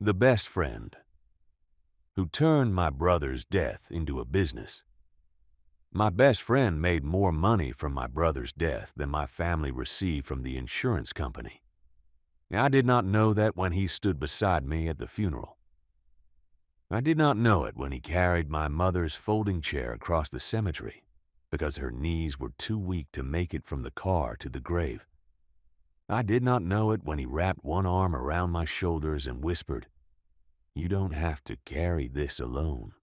The best friend who turned my brother's death into a business. My best friend made more money from my brother's death than my family received from the insurance company. I did not know that when he stood beside me at the funeral. I did not know it when he carried my mother's folding chair across the cemetery because her knees were too weak to make it from the car to the grave. I did not know it when he wrapped one arm around my shoulders and whispered, "You don't have to carry this alone."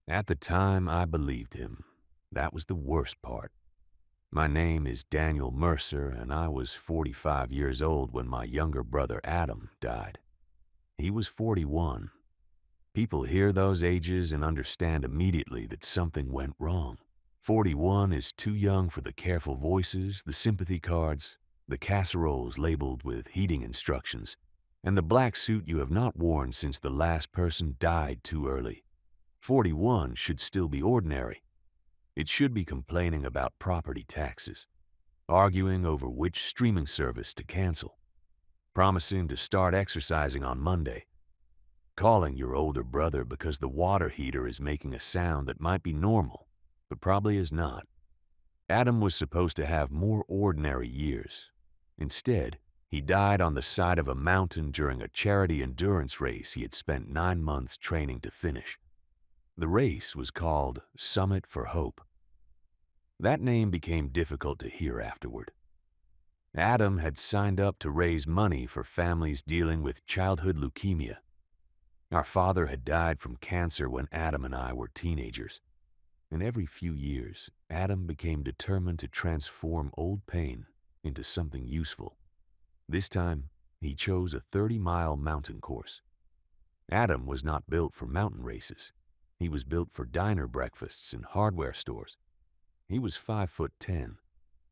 At the time, I believed him. That was the worst part. My name is Daniel Mercer, and I was 45 years old when my younger brother Adam died. He was 41. People hear those ages and understand immediately that something went wrong. 41 is too young for the careful voices, the sympathy cards, the casseroles labeled with heating instructions, and the black suit you have not worn since the last person died too early. 41 should still be ordinary. It should be complaining about property taxes, arguing over which streaming service to cancel, promising to start exercising on Monday, calling your older brother because the water heater is making a sound that might be normal, but probably is not. Adam was supposed to have more ordinary years. Instead, he died on the side of a mountain during a charity endurance race he had spent 9 months training to finish. The race was called Summit for Hope. That name became difficult to hear afterward. Adam had signed up to raise money for families dealing with childhood leukemia. Our father had died from cancer when Adam and I were teenagers. And every few years, Adam became determined to transform old pain into something useful. This time, he chose a 30-mile mountain course. Adam was not built for mountain races. He was built for diner breakfasts and hardware stores. He was 5'10",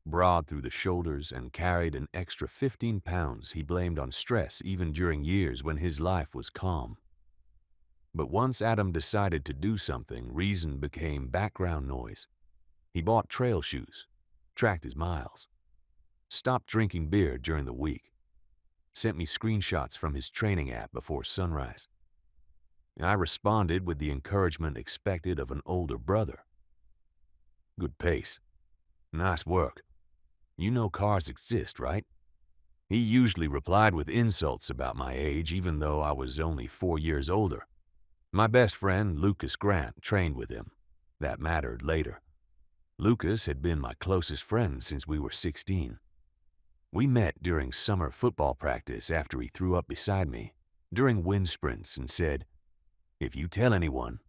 broad through the shoulders, and carried an extra 15 pounds he blamed on stress even during years when his life was calm. But once Adam decided to do something, reason became background noise. He bought trail shoes, tracked his miles, stopped drinking beer during the week, sent me screenshots from his training app before sunrise. I responded with the encouragement expected of an older brother. "Good pace. Nice work. You know cars exist, right?" He usually replied with insults about my age, even though I was only 4 years older. My best friend, Lucas Grant, trained with him. That mattered later. Lucas had been my closest friend since we were 16. We met during summer football practice after he threw up beside me, during wind sprints, and said, "If you tell anyone,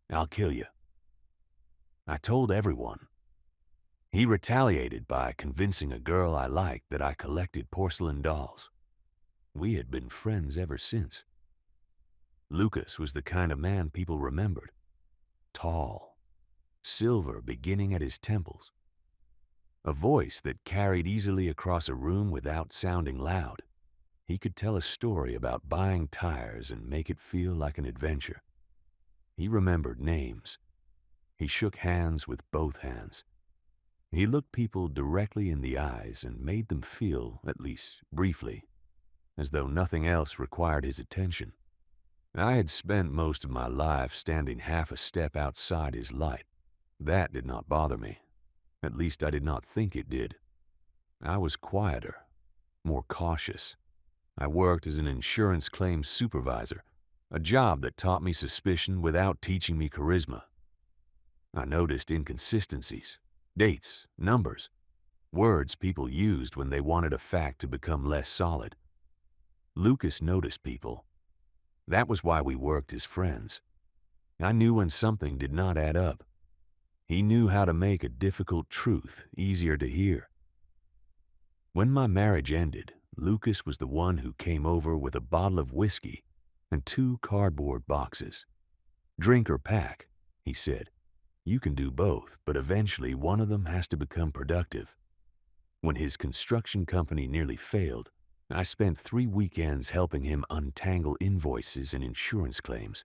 I'll kill you." I told everyone. He retaliated by convincing a girl I liked that I collected porcelain dolls. We had been friends ever since. Lucas was the kind of man people remembered. Tall, silver beginning at his temples. A voice that carried easily across a room without sounding loud. He could tell a story about buying tires and make it feel like an adventure. He remembered names. He shook hands with both hands. He looked people directly in the eyes and made them feel, at least briefly, as though nothing else required his attention. I had spent most of my life standing half a step outside his light. That did not bother me. At least I did not think it did. I was quieter, more cautious. I worked as an insurance claims supervisor, a job that taught me suspicion without teaching me charisma. I noticed inconsistencies, dates, numbers, words people used when they wanted a fact to become less solid. Lucas noticed people. That was why we worked as friends. I knew when something did not add up. He knew how to make a difficult truth easier to hear. When my marriage ended, Lucas was the one who came over with a bottle of whiskey and 2 cardboard boxes. "Drink or pack," he said. "You can do both, but eventually one of them has to become productive." When his construction company nearly failed, I spent 3 weekends helping him untangle invoices and insurance claims.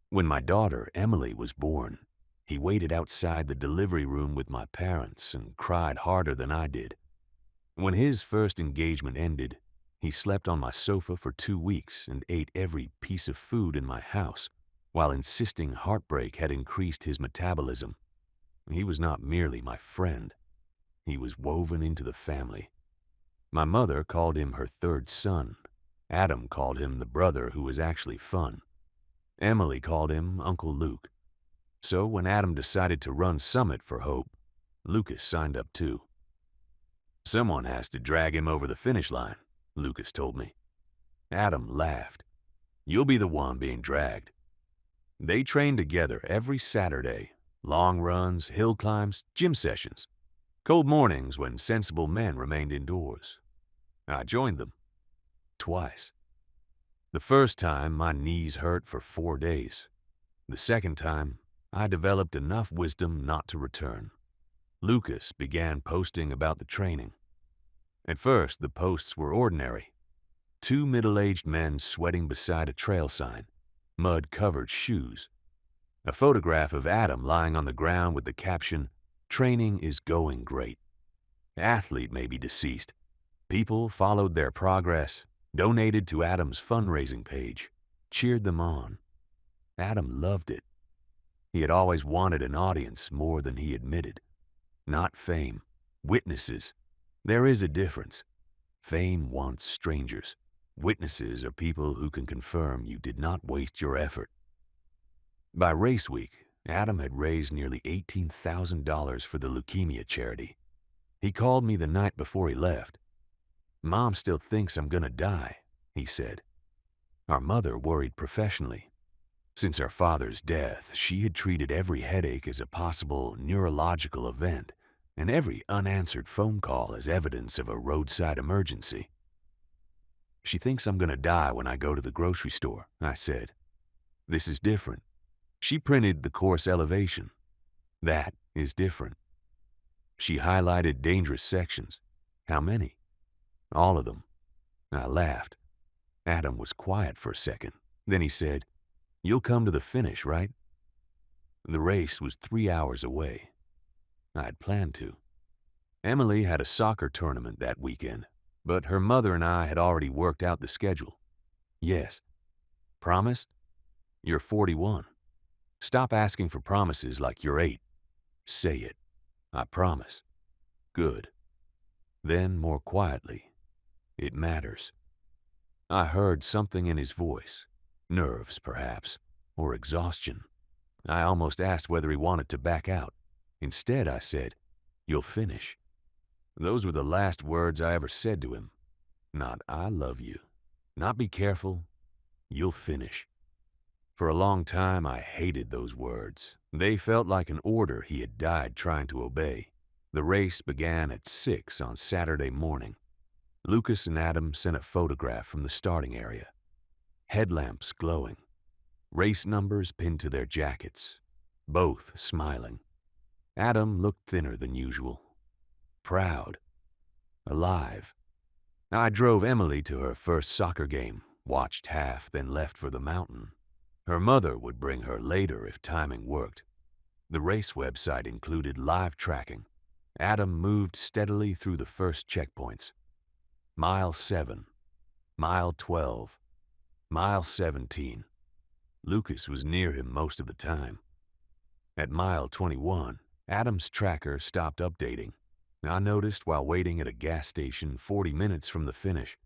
When my daughter, Emily, was born, he waited outside the delivery room with my parents and cried harder than I did. When his first engagement ended, He slept on my sofa for 2 weeks and ate every piece of food in my house, while insisting heartbreak had increased his metabolism. He was not merely my friend. He was woven into the family. My mother called him her third son. Adam called him the brother who was actually fun. Emily called him Uncle Luke. So when Adam decided to run Summit for Hope, Lucas signed up too. Someone has to drag him over the finish line, Lucas told me. Adam laughed. You'll be the one being dragged. They trained together every Saturday. Long runs, hill climbs, gym sessions. Cold mornings when sensible men remained indoors. I joined them. Twice. The first time, my knees hurt for 4 days. The second time, I developed enough wisdom not to return. Lucas began posting about the training. At first, the posts were ordinary. 2 middle-aged men sweating beside a trail sign, mud-covered shoes. A photograph of Adam lying on the ground with the caption, "Training is going great." Athlete may be deceased. People followed their progress, donated to Adam's fundraising page, cheered them on. Adam loved it. He had always wanted an audience more than he admitted. Not fame, witnesses. There is a difference. Fame wants strangers. Witnesses are people who can confirm you did not waste your effort. By race week, Adam had raised nearly $18,000 for the leukemia charity. He called me the night before he left. "Mom still thinks I'm gonna die," he said. Our mother worried professionally. Since our father's death, she had treated every headache as a possible neurological event and every unanswered phone call as evidence of a roadside emergency. "She thinks I'm gonna die when I go to the grocery store," I said. "This is different. She printed the course elevation. That is different." She highlighted dangerous sections. "How many?" "All of them." I laughed. Adam was quiet for a second. Then he said, "You'll come to the finish, right?" The race was 3 hours away. I had planned to. Emily had a soccer tournament that weekend, but her mother and I had already worked out the schedule. "Yes." "Promise?" "You're 41. Stop asking for promises like you're 8. Say it." "I promise." "Good." Then, more quietly, "It matters." I heard something in his voice. Nerves, perhaps, or exhaustion. I almost asked whether he wanted to back out. Instead, I said, "You'll finish." Those were the last words I ever said to him. Not "I love you." Not "be careful." "You'll finish." For a long time, I hated those words. They felt like an order he had died trying to obey. The race began at 6 on Saturday morning. Lucas and Adam sent a photograph from the starting area. Headlamps glowing. Race numbers pinned to their jackets. Both smiling. Adam looked thinner than usual. Proud. Alive. I drove Emily to her first soccer game, watched half, then left for the mountain. Her mother would bring her later if timing worked. The race website included live tracking. Adam moved steadily through the first checkpoints. Mile 7, Mile 12, Mile 17. Lucas was near him most of the time. At Mile 21, Adam's tracker stopped updating. I noticed while waiting at a gas station 40 minutes from the finish.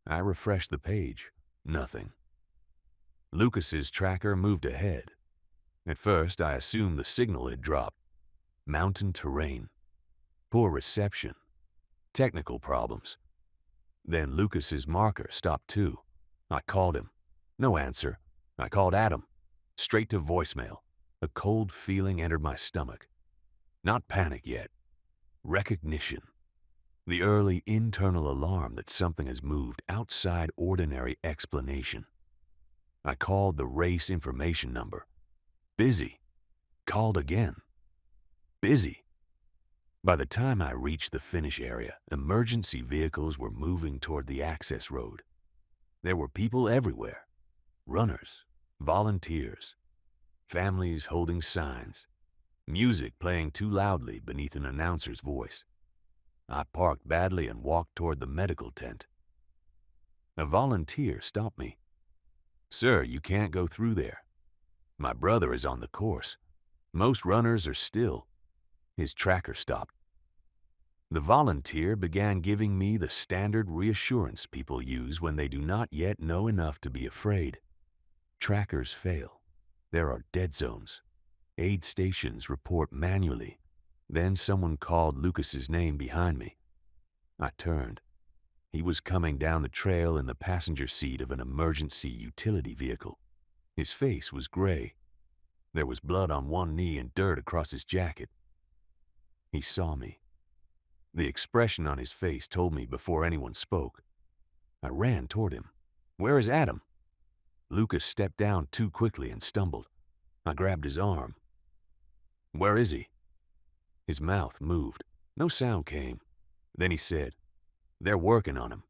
I refreshed the page. Nothing. Lucas's tracker moved ahead. At first, I assumed the signal had dropped. Mountain terrain. Poor reception. Technical problems. Then Lucas's marker stopped too. I called him. No answer. I called Adam. Straight to voicemail. A cold feeling entered my stomach. Not panic yet. Recognition. The early internal alarm that something has moved outside ordinary explanation. I called the race information number. Busy. Called again. Busy. By the time I reached the finish area, emergency vehicles were moving toward the access road. There were people everywhere. Runners, volunteers, families holding signs, music playing too loudly beneath an announcer's voice. I parked badly and walked toward the medical tent. A volunteer stopped me. "Sir, you can't go through there. My brother is on the course. Most runners are still." His tracker stopped. The volunteer began giving me the standard reassurance people use when they do not yet know enough to be afraid. Trackers fail. There are dead zones. Aid stations report manually. Then someone called Lucas's name behind me. I turned. He was coming down the trail in the passenger seat of an emergency utility vehicle. His face was gray. There was blood on one knee and dirt across his jacket. He saw me. The expression on his face told me before anyone spoke. I ran toward him. "Where is Adam?" Lucas stepped down too quickly and stumbled. I grabbed his arm. "Where is he?" His mouth moved. No sound came. Then he said, "They're working on him."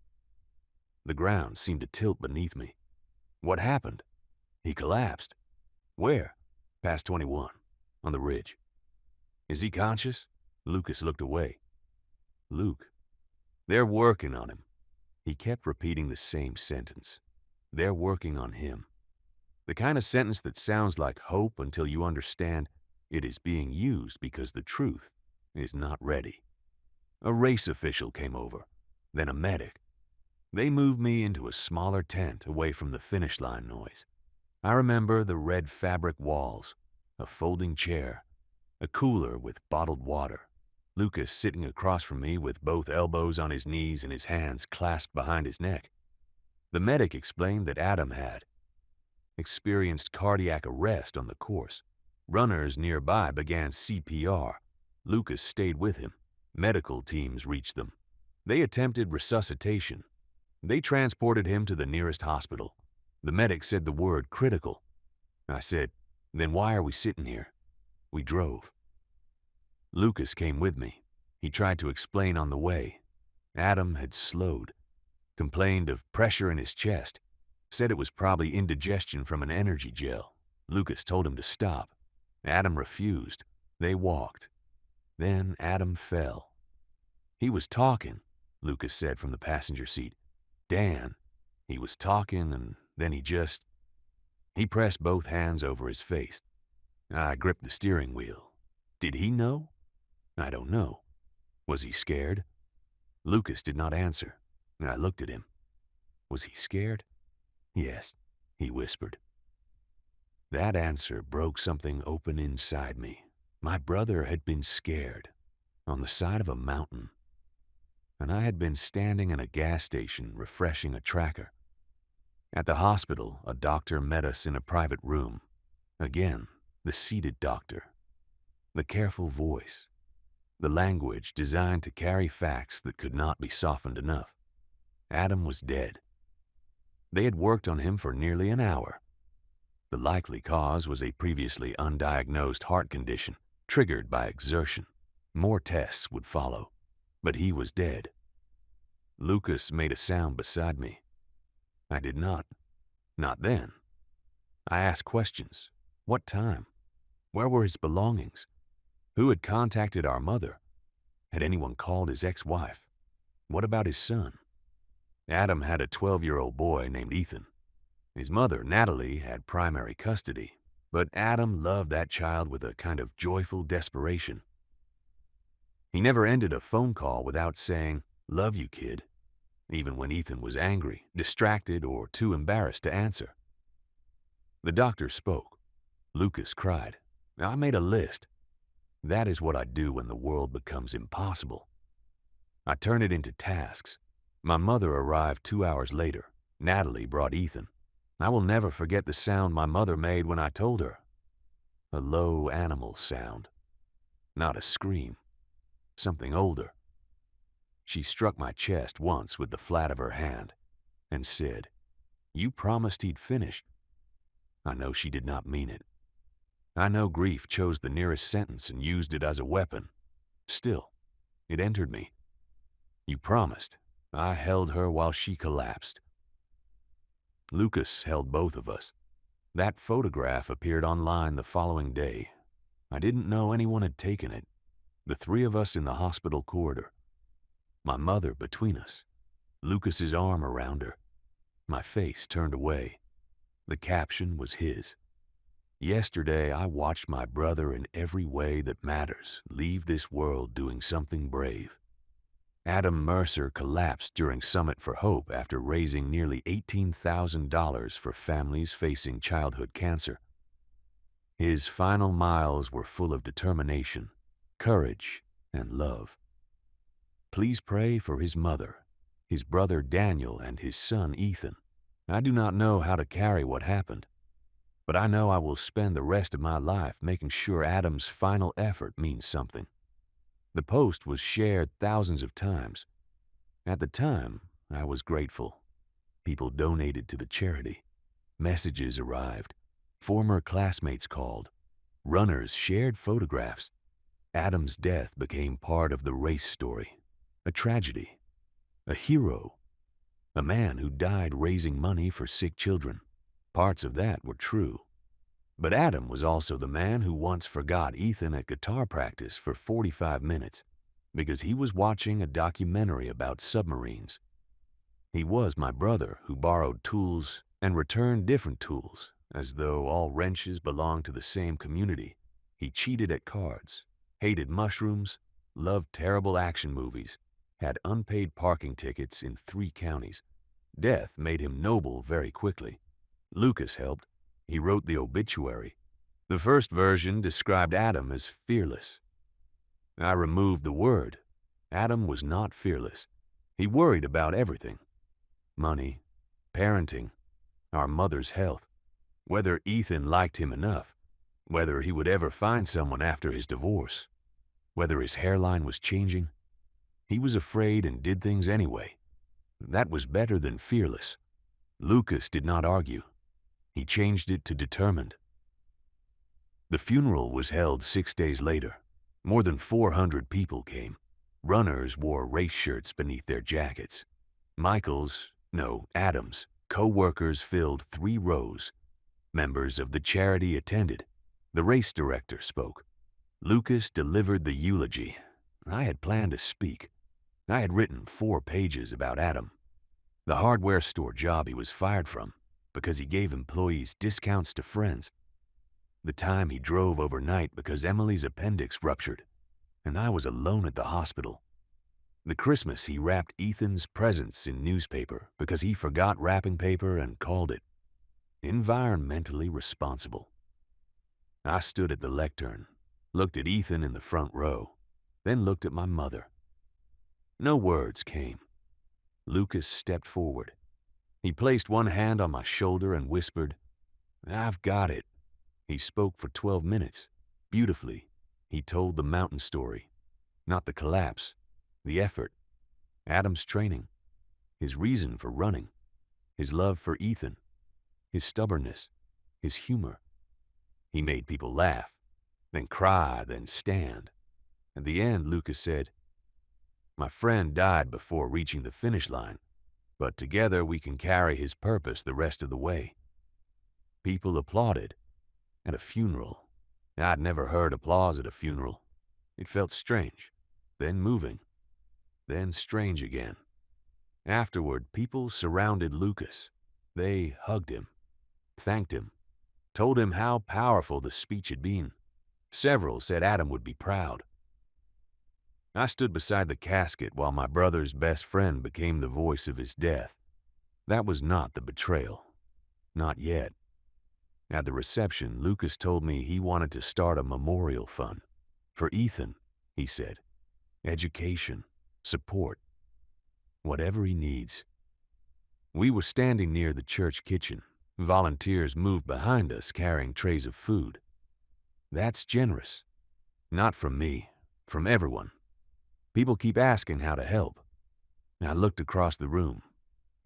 The ground seemed to tilt beneath me. "What happened?" "He collapsed." "Where?" "Past 21, on the ridge." "Is he conscious?" Lucas looked away. "Luke, they're working on him." He kept repeating the same sentence. "They're working on him." The kind of sentence that sounds like hope until you understand it is being used because the truth is not ready. A race official came over, then a medic. They moved me into a smaller tent away from the finish line noise. I remember the red fabric walls, a folding chair, a cooler with bottled water, Lucas sitting across from me with both elbows on his knees and his hands clasped behind his neck. The medic explained that Adam had experienced cardiac arrest on the course. Runners nearby began CPR. Lucas stayed with him. Medical teams reached them. They attempted resuscitation. They transported him to the nearest hospital. The medic said the word critical. I said, "Then why are we sitting here?" We drove. Lucas came with me. He tried to explain on the way. Adam had slowed, complained of pressure in his chest, said it was probably indigestion from an energy gel. Lucas told him to stop. Adam refused. They walked. Then Adam fell. "He was talking," Lucas said from the passenger seat. "Dan, he was talking and then he pressed both hands over his face. I gripped the steering wheel. Did he know? I don't know. Was he scared?" Lucas did not answer. I looked at him. Was he scared? "Yes," he whispered. That answer broke something open inside me. My brother had been scared, on the side of a mountain. And I had been standing in a gas station refreshing a tracker. At the hospital, a doctor met us in a private room. Again, the seated doctor. The careful voice. The language designed to carry facts that could not be softened enough. Adam was dead. They had worked on him for nearly an hour. The likely cause was a previously undiagnosed heart condition triggered by exertion. More tests would follow, but he was dead. Lucas made a sound beside me. I did not. Not then. I asked questions. What time? Where were his belongings? Who had contacted our mother? Had anyone called his ex-wife? What about his son? Adam had a 12-year-old boy named Ethan. His mother, Natalie, had primary custody, but Adam loved that child with a kind of joyful desperation. He never ended a phone call without saying, "Love you, kid," even when Ethan was angry, distracted, or too embarrassed to answer. The doctor spoke. Lucas cried. I made a list. That is what I do when the world becomes impossible. I turn it into tasks. My mother arrived 2 hours later. Natalie brought Ethan. I will never forget the sound my mother made when I told her. A low animal sound. Not a scream. Something older. She struck my chest once with the flat of her hand and said, "You promised he'd finish." I know she did not mean it. I know grief chose the nearest sentence and used it as a weapon. Still, it entered me. You promised. I held her while she collapsed. Lucas held both of us. That photograph appeared online the following day. I didn't know anyone had taken it. The three of us in the hospital corridor. My mother between us. Lucas's arm around her. My face turned away. The caption was his. Yesterday, I watched my brother in every way that matters leave this world doing something brave. Adam Mercer collapsed during Summit for Hope after raising nearly $18,000 for families facing childhood cancer. His final miles were full of determination, courage, and love. Please pray for his mother, his brother Daniel, and his son Ethan. I do not know how to carry what happened, but I know I will spend the rest of my life making sure Adam's final effort means something. The post was shared thousands of times. At the time, I was grateful. People donated to the charity. Messages arrived. Former classmates called. Runners shared photographs. Adam's death became part of the race story. A tragedy. A hero. A man who died raising money for sick children. Parts of that were true. But Adam was also the man who once forgot Ethan at guitar practice for 45 minutes because he was watching a documentary about submarines. He was my brother who borrowed tools and returned different tools, as though all wrenches belonged to the same community. He cheated at cards, hated mushrooms, loved terrible action movies, had unpaid parking tickets in 3 counties. Death made him noble very quickly. Lucas helped. He wrote the obituary. The first version described Adam as fearless. I removed the word. Adam was not fearless. He worried about everything. Money, parenting, our mother's health, whether Ethan liked him enough, whether he would ever find someone after his divorce, whether his hairline was changing. He was afraid and did things anyway. That was better than fearless. Lucas did not argue. He changed it to determined. The funeral was held 6 days later. More than 400 people came. Runners wore race shirts beneath their jackets. Adam's co-workers filled 3 rows. Members of the charity attended. The race director spoke. Lucas delivered the eulogy. I had planned to speak. I had written 4 pages about Adam. The hardware store job he was fired from because he gave employees discounts to friends. The time he drove overnight because Emily's appendix ruptured, and I was alone at the hospital. The Christmas he wrapped Ethan's presents in newspaper because he forgot wrapping paper and called it environmentally responsible. I stood at the lectern, looked at Ethan in the front row, then looked at my mother. No words came. Lucas stepped forward. He placed one hand on my shoulder and whispered, "I've got it." He spoke for 12 minutes. Beautifully, he told the mountain story. Not the collapse, the effort, Adam's training, his reason for running, his love for Ethan, his stubbornness, his humor. He made people laugh, then cry, then stand. At the end, Lucas said, "My friend died before reaching the finish line, but together we can carry his purpose the rest of the way." People applauded. At a funeral. I'd never heard applause at a funeral. It felt strange, then moving, then strange again. Afterward, people surrounded Lucas. They hugged him, thanked him, told him how powerful the speech had been. Several said Adam would be proud. I stood beside the casket while my brother's best friend became the voice of his death. That was not the betrayal. Not yet. At the reception, Lucas told me he wanted to start a memorial fund. For Ethan, he said. Education, support, whatever he needs. We were standing near the church kitchen. Volunteers moved behind us carrying trays of food. That's generous. Not from me, from everyone. People keep asking how to help. I looked across the room.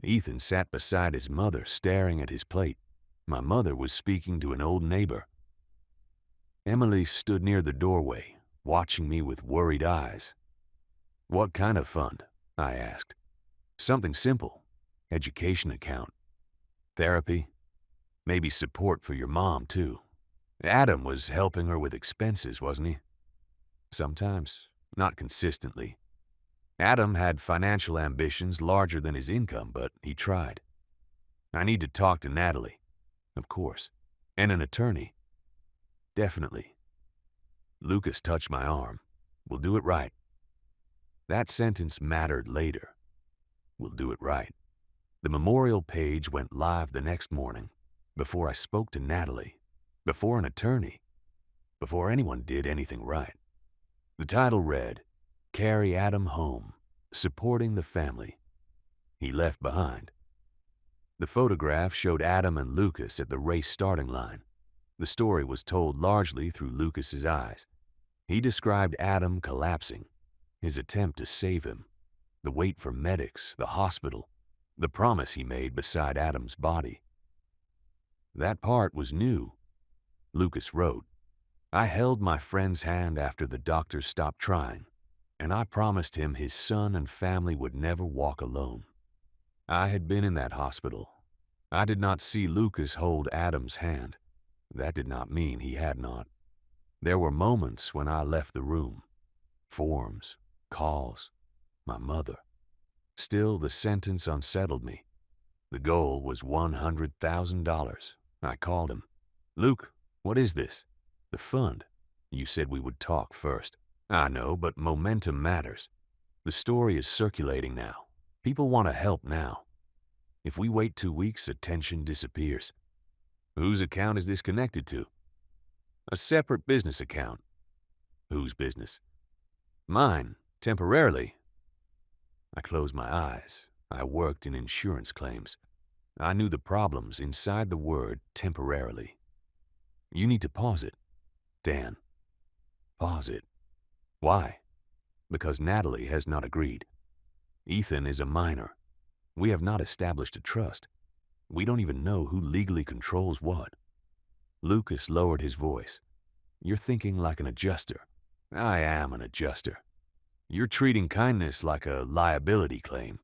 Ethan sat beside his mother, staring at his plate. My mother was speaking to an old neighbor. Emily stood near the doorway, watching me with worried eyes. "What kind of fund?" I asked. "Something simple. Education account. Therapy. Maybe support for your mom, too. Adam was helping her with expenses, wasn't he?" "Sometimes, not consistently. Adam had financial ambitions larger than his income, but he tried." I need to talk to Natalie. Of course. And an attorney. Definitely. Lucas touched my arm. We'll do it right. That sentence mattered later. We'll do it right. The memorial page went live the next morning, before I spoke to Natalie, before an attorney, before anyone did anything right. The title read, Carry Adam Home, Supporting the Family He Left Behind. The photograph showed Adam and Lucas at the race starting line. The story was told largely through Lucas's eyes. He described Adam collapsing, his attempt to save him, the wait for medics, the hospital, the promise he made beside Adam's body. That part was new. Lucas wrote, I held my friend's hand after the doctors stopped trying, and I promised him his son and family would never walk alone. I had been in that hospital. I did not see Lucas hold Adam's hand. That did not mean he had not. There were moments when I left the room. Forms, calls, my mother. Still, the sentence unsettled me. The goal was $100,000. I called him. Luke, what is this? The fund. You said we would talk first. I know, but momentum matters. The story is circulating now. People want to help now. If we wait 2 weeks, attention disappears. Whose account is this connected to? A separate business account. Whose business? Mine, temporarily. I closed my eyes. I worked in insurance claims. I knew the problems inside the word temporarily. You need to pause it. Dan, pause it. Why? Because Natalie has not agreed. Ethan is a minor. We have not established a trust. We don't even know who legally controls what. Lucas lowered his voice. You're thinking like an adjuster. I am an adjuster. You're treating kindness like a liability claim.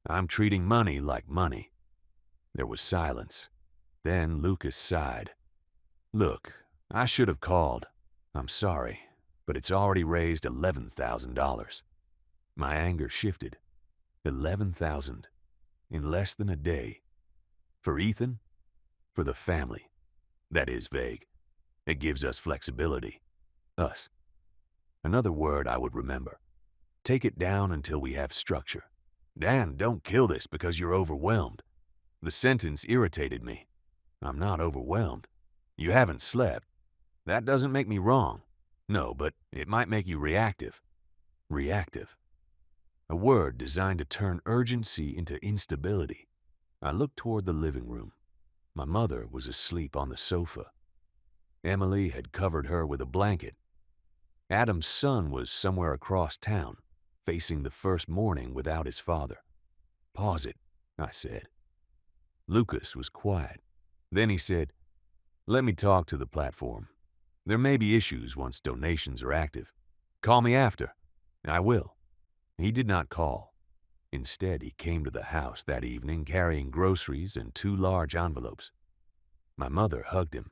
I'm treating money like money. There was silence. Then Lucas sighed. Look, I should have called. I'm sorry, but it's already raised $11,000. My anger shifted. $11,000 in less than a day. For Ethan? For the family. That is vague. It gives us flexibility. Us. Another word I would remember. Take it down until we have structure. Dan, don't kill this because you're overwhelmed. The sentence irritated me. I'm not overwhelmed. You haven't slept. That doesn't make me wrong. No, but it might make you reactive. Reactive. A word designed to turn urgency into instability. I looked toward the living room. My mother was asleep on the sofa. Emily had covered her with a blanket. Adam's son was somewhere across town, facing the first morning without his father. Pause it, I said. Lucas was quiet. Then he said, let me talk to the platform. There may be issues once donations are active. Call me after. I will. He did not call. Instead, he came to the house that evening carrying groceries and 2 large envelopes. My mother hugged him.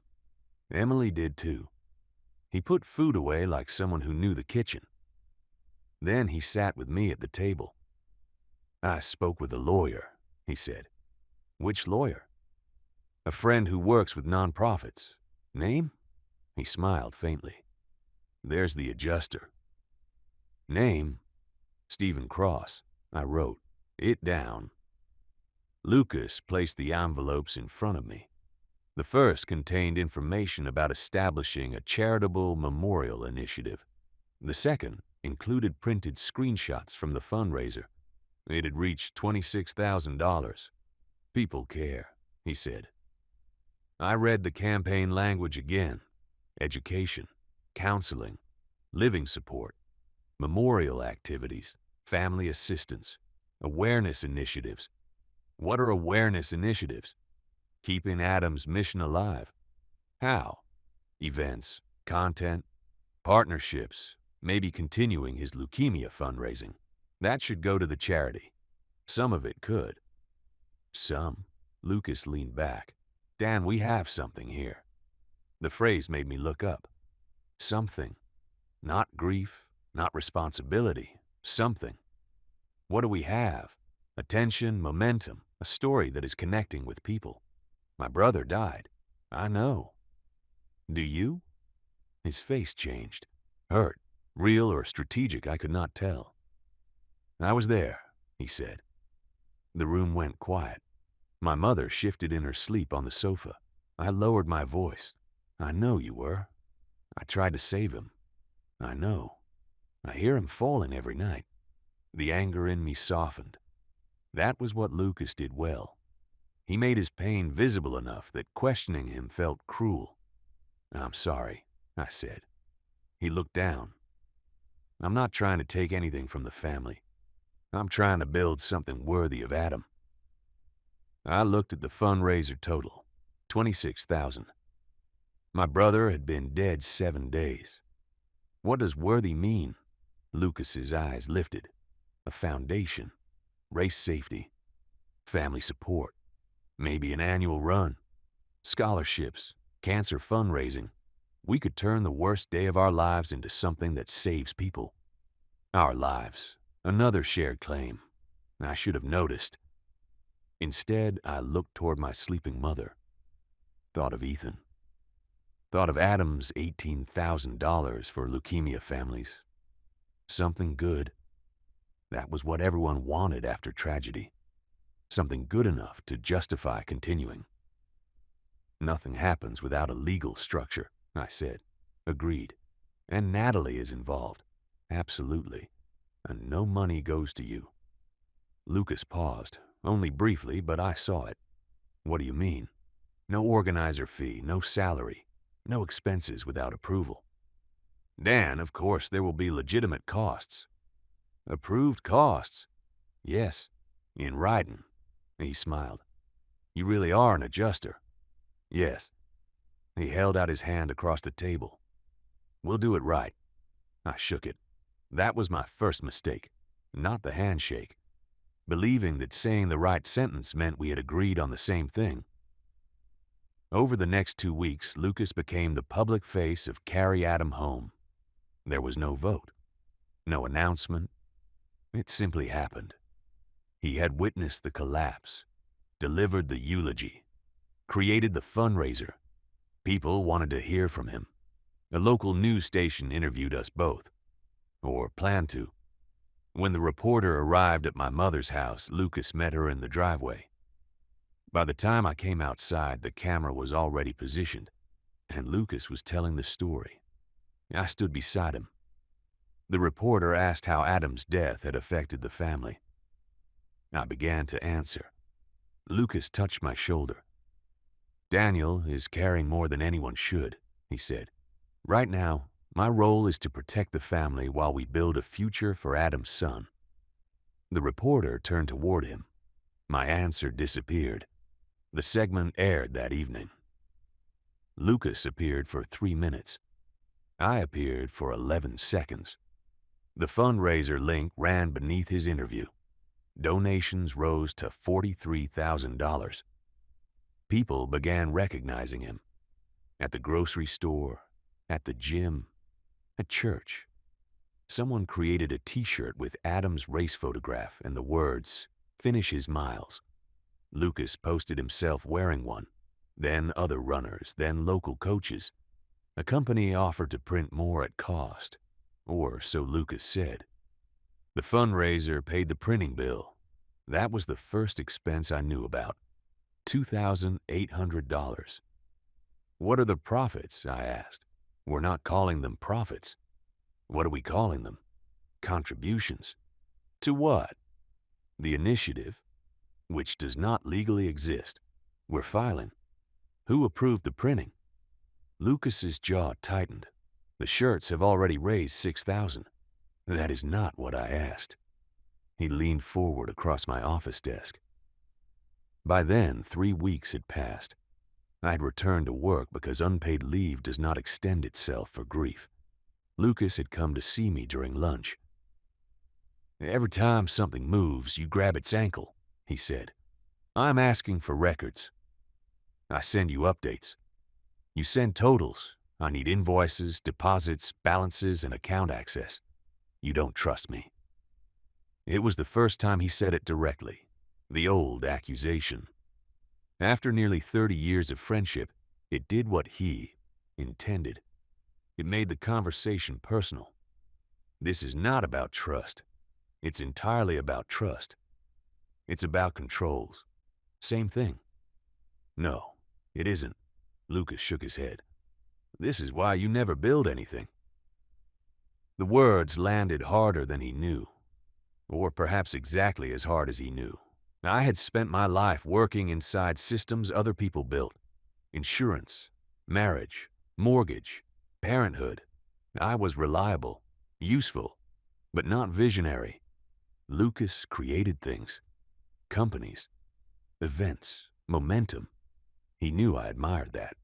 Emily did too. He put food away like someone who knew the kitchen. Then he sat with me at the table. I spoke with a lawyer, he said. Which lawyer? A friend who works with nonprofits. Name? He smiled faintly. There's the adjuster. Name? Stephen Cross. I wrote it down. Lucas placed the envelopes in front of me. The first contained information about establishing a charitable memorial initiative. The second included printed screenshots from the fundraiser. It had reached $26,000. People care, he said. I read the campaign language again. Education, counseling, living support, memorial activities, family assistance, awareness initiatives. What are awareness initiatives? Keeping Adam's mission alive. How? Events, content, partnerships, maybe continuing his leukemia fundraising. That should go to the charity. Some of it could. Some? Lucas leaned back. Dan, we have something here. The phrase made me look up. Something. Not grief, not responsibility. Something. What do we have? Attention, momentum. a story that is connecting with people. My brother died. I know. Do you? His face changed. Hurt, real or strategic, I could not tell. I was there, he said. The room went quiet. My mother shifted in her sleep on the sofa. I lowered my voice. I know you were. I tried to save him. I know. I hear him falling every night. The anger in me softened. That was what Lucas did well. He made his pain visible enough that questioning him felt cruel. I'm sorry, I said. He looked down. I'm not trying to take anything from the family. I'm trying to build something worthy of Adam. I looked at the fundraiser total, $26,000. My brother had been dead 7 days. What does worthy mean? Lucas's eyes lifted. A foundation, race safety, family support, maybe an annual run, scholarships, cancer fundraising. We could turn the worst day of our lives into something that saves people. Our lives, another shared claim. I should have noticed. Instead, I looked toward my sleeping mother. Thought of Ethan. Thought of Adam's $18,000 for leukemia families. Something good. That was what everyone wanted after tragedy. Something good enough to justify continuing. Nothing happens without a legal structure, I said. Agreed. And Natalie is involved. Absolutely. And no money goes to you. Lucas paused, only briefly, but I saw it. What do you mean? No organizer fee, no salary, no expenses without approval. Dan, of course, there will be legitimate costs. Approved costs? Yes, in writing. He smiled. You really are an adjuster. Yes. He held out his hand across the table. We'll do it right. I shook it. That was my first mistake, not the handshake. Believing that saying the right sentence meant we had agreed on the same thing. Over the next 2 weeks, Lucas became the public face of Carry Adam Home. There was no vote, no announcement. It simply happened. He had witnessed the collapse, delivered the eulogy, created the fundraiser. People wanted to hear from him. A local news station interviewed us both, or planned to. When the reporter arrived at my mother's house, Lucas met her in the driveway. By the time I came outside, the camera was already positioned, and Lucas was telling the story. I stood beside him. The reporter asked how Adam's death had affected the family. I began to answer. Lucas touched my shoulder. Daniel is caring more than anyone should, he said. Right now, my role is to protect the family while we build a future for Adam's son. The reporter turned toward him. My answer disappeared. The segment aired that evening. Lucas appeared for 3 minutes. I appeared for 11 seconds. The fundraiser link ran beneath his interview. Donations rose to $43,000. People began recognizing him. At the grocery store, at the gym, at church. Someone created a t-shirt with Adam's race photograph and the words, "Finish his miles." Lucas posted himself wearing one, then other runners, then local coaches. A company offered to print more at cost, or so Lucas said. The fundraiser paid the printing bill. That was the first expense I knew about, $2,800. What are the profits? I asked. We're not calling them profits. What are we calling them? Contributions. To what? The initiative, which does not legally exist. We're filing. Who approved the printing? Lucas's jaw tightened. The shirts have already raised $6,000. That is not what I asked. He leaned forward across my office desk. By then, 3 weeks had passed. I had returned to work because unpaid leave does not extend itself for grief. Lucas had come to see me during lunch. Every time something moves, you grab its ankle, he said. I'm asking for records. I send you updates. You send totals. I need invoices, deposits, balances, and account access. You don't trust me. It was the first time he said it directly. The old accusation. After nearly 30 years of friendship, it did what he intended. It made the conversation personal. This is not about trust. It's entirely about trust. It's about controls. Same thing. No, it isn't. Lucas shook his head. This is why you never build anything. The words landed harder than he knew, or perhaps exactly as hard as he knew. I had spent my life working inside systems other people built. Insurance, marriage, mortgage, parenthood. I was reliable, useful, but not visionary. Lucas created things, companies, events, momentum. He knew I admired that.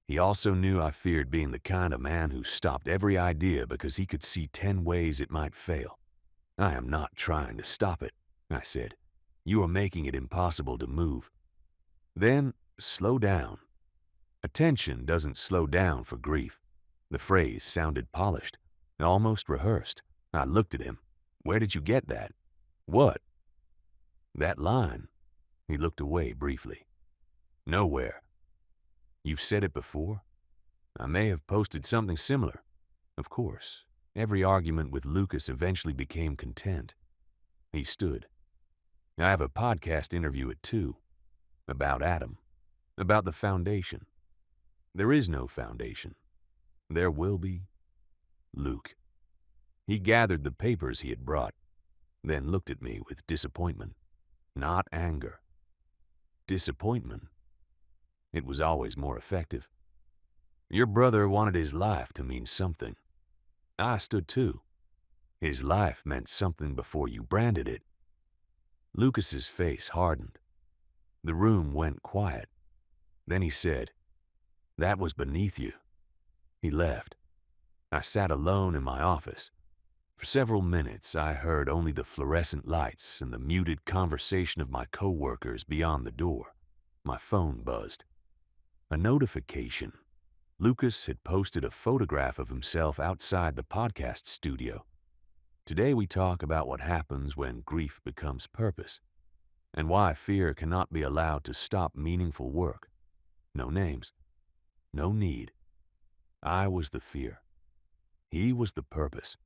He also knew I feared being the kind of man who stopped every idea because he could see 10 ways it might fail. I am not trying to stop it, I said. You are making it impossible to move. Then, slow down. Attention doesn't slow down for grief. The phrase sounded polished, almost rehearsed. I looked at him. Where did you get that? What? That line. He looked away briefly. Nowhere. You've said it before? I may have posted something similar. Of course, every argument with Lucas eventually became content. He stood. I have a podcast interview at 2. About Adam. About the foundation. There is no foundation. There will be. Luke. He gathered the papers he had brought, then looked at me with disappointment. Not anger. Disappointment. It was always more effective. Your brother wanted his life to mean something. I stood too. His life meant something before you branded it. Lucas's face hardened. The room went quiet. Then he said, that was beneath you. He left. I sat alone in my office. For several minutes, I heard only the fluorescent lights and the muted conversation of my coworkers beyond the door. My phone buzzed. A notification. Lucas had posted a photograph of himself outside the podcast studio. Today we talk about what happens when grief becomes purpose, and why fear cannot be allowed to stop meaningful work. No names. No need. I was the fear. He was the purpose.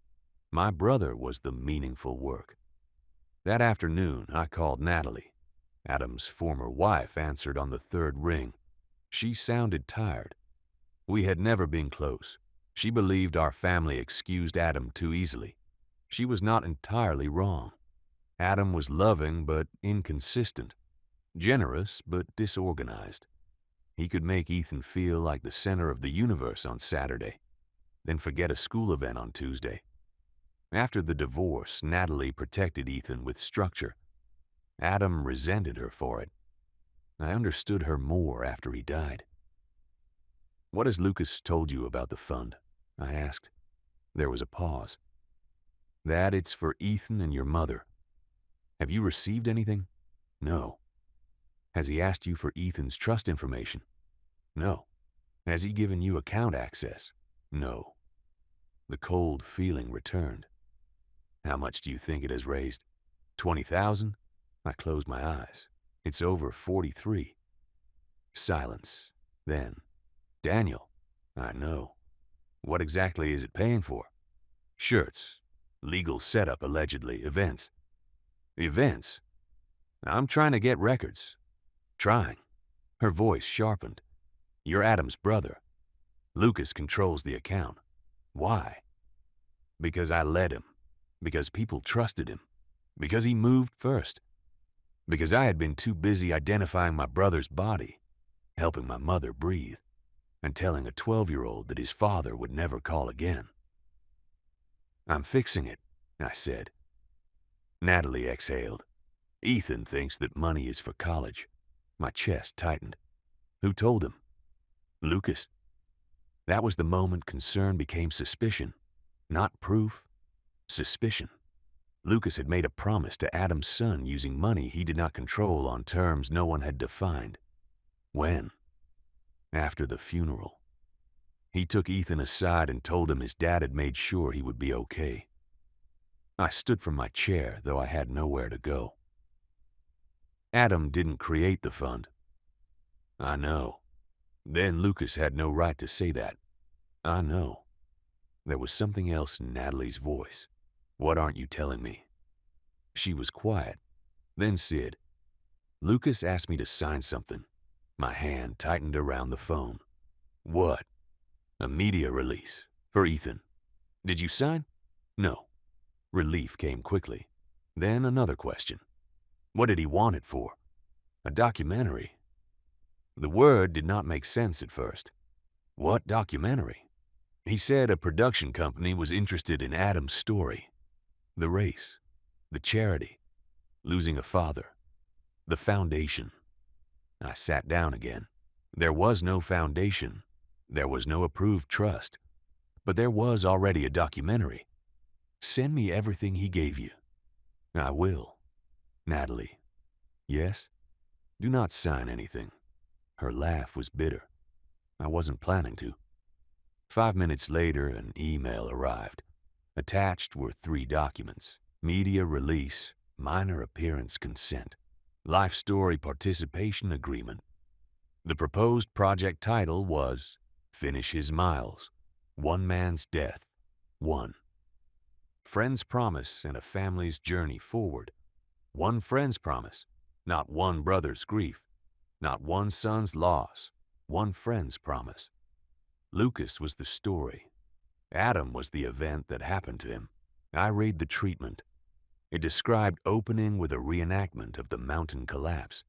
My brother was the meaningful work. That afternoon, I called Natalie. Adam's former wife answered on the 3rd ring. She sounded tired. We had never been close. She believed our family excused Adam too easily. She was not entirely wrong. Adam was loving but inconsistent, generous but disorganized. He could make Ethan feel like the center of the universe on Saturday, then forget a school event on Tuesday. After the divorce, Natalie protected Ethan with structure. Adam resented her for it. I understood her more after he died. What has Lucas told you about the fund? I asked. There was a pause. That it's for Ethan and your mother. Have you received anything? No. Has he asked you for Ethan's trust information? No. Has he given you account access? No. The cold feeling returned. How much do you think it has raised? 20,000? I closed my eyes. It's over 43. Silence. Then, Daniel, I know. What exactly is it paying for? Shirts. Legal setup, allegedly. Events. Events? I'm trying to get records. Trying. Her voice sharpened. You're Adam's brother. Lucas controls the account. Why? Because I led him. Because people trusted him. Because he moved first. Because I had been too busy identifying my brother's body, helping my mother breathe, and telling a 12-year-old that his father would never call again. I'm fixing it, I said. Natalie exhaled. Ethan thinks that money is for college. My chest tightened. Who told him? Lucas. That was the moment concern became suspicion. Not proof, suspicion. Lucas had made a promise to Adam's son using money he did not control on terms no one had defined. When? After the funeral. He took Ethan aside and told him his dad had made sure he would be okay. I stood from my chair, though I had nowhere to go. Adam didn't create the fund. I know. Then Lucas had no right to say that. I know. There was something else in Natalie's voice. What aren't you telling me? She was quiet. Then Sid. Lucas asked me to sign something. My hand tightened around the phone. What? A media release. For Ethan. Did you sign? No. Relief came quickly. Then another question. What did he want it for? A documentary. The word did not make sense at first. What documentary? He said a production company was interested in Adam's story. The race. The charity. Losing a father. The foundation. I sat down again. There was no foundation. There was no approved trust. But there was already a documentary. Send me everything he gave you. I will. Natalie. Yes? Do not sign anything. Her laugh was bitter. I wasn't planning to. 5 minutes later, an email arrived. Attached were 3 documents: media release, minor appearance consent, life story participation agreement. The proposed project title was Finish His Miles, One Man's Death, 1. Friend's promise and a family's journey forward. One friend's promise, not one brother's grief, not one son's loss, one friend's promise. Lucas was the story. Adam was the event that happened to him. I read the treatment. It described opening with a reenactment of the mountain collapse.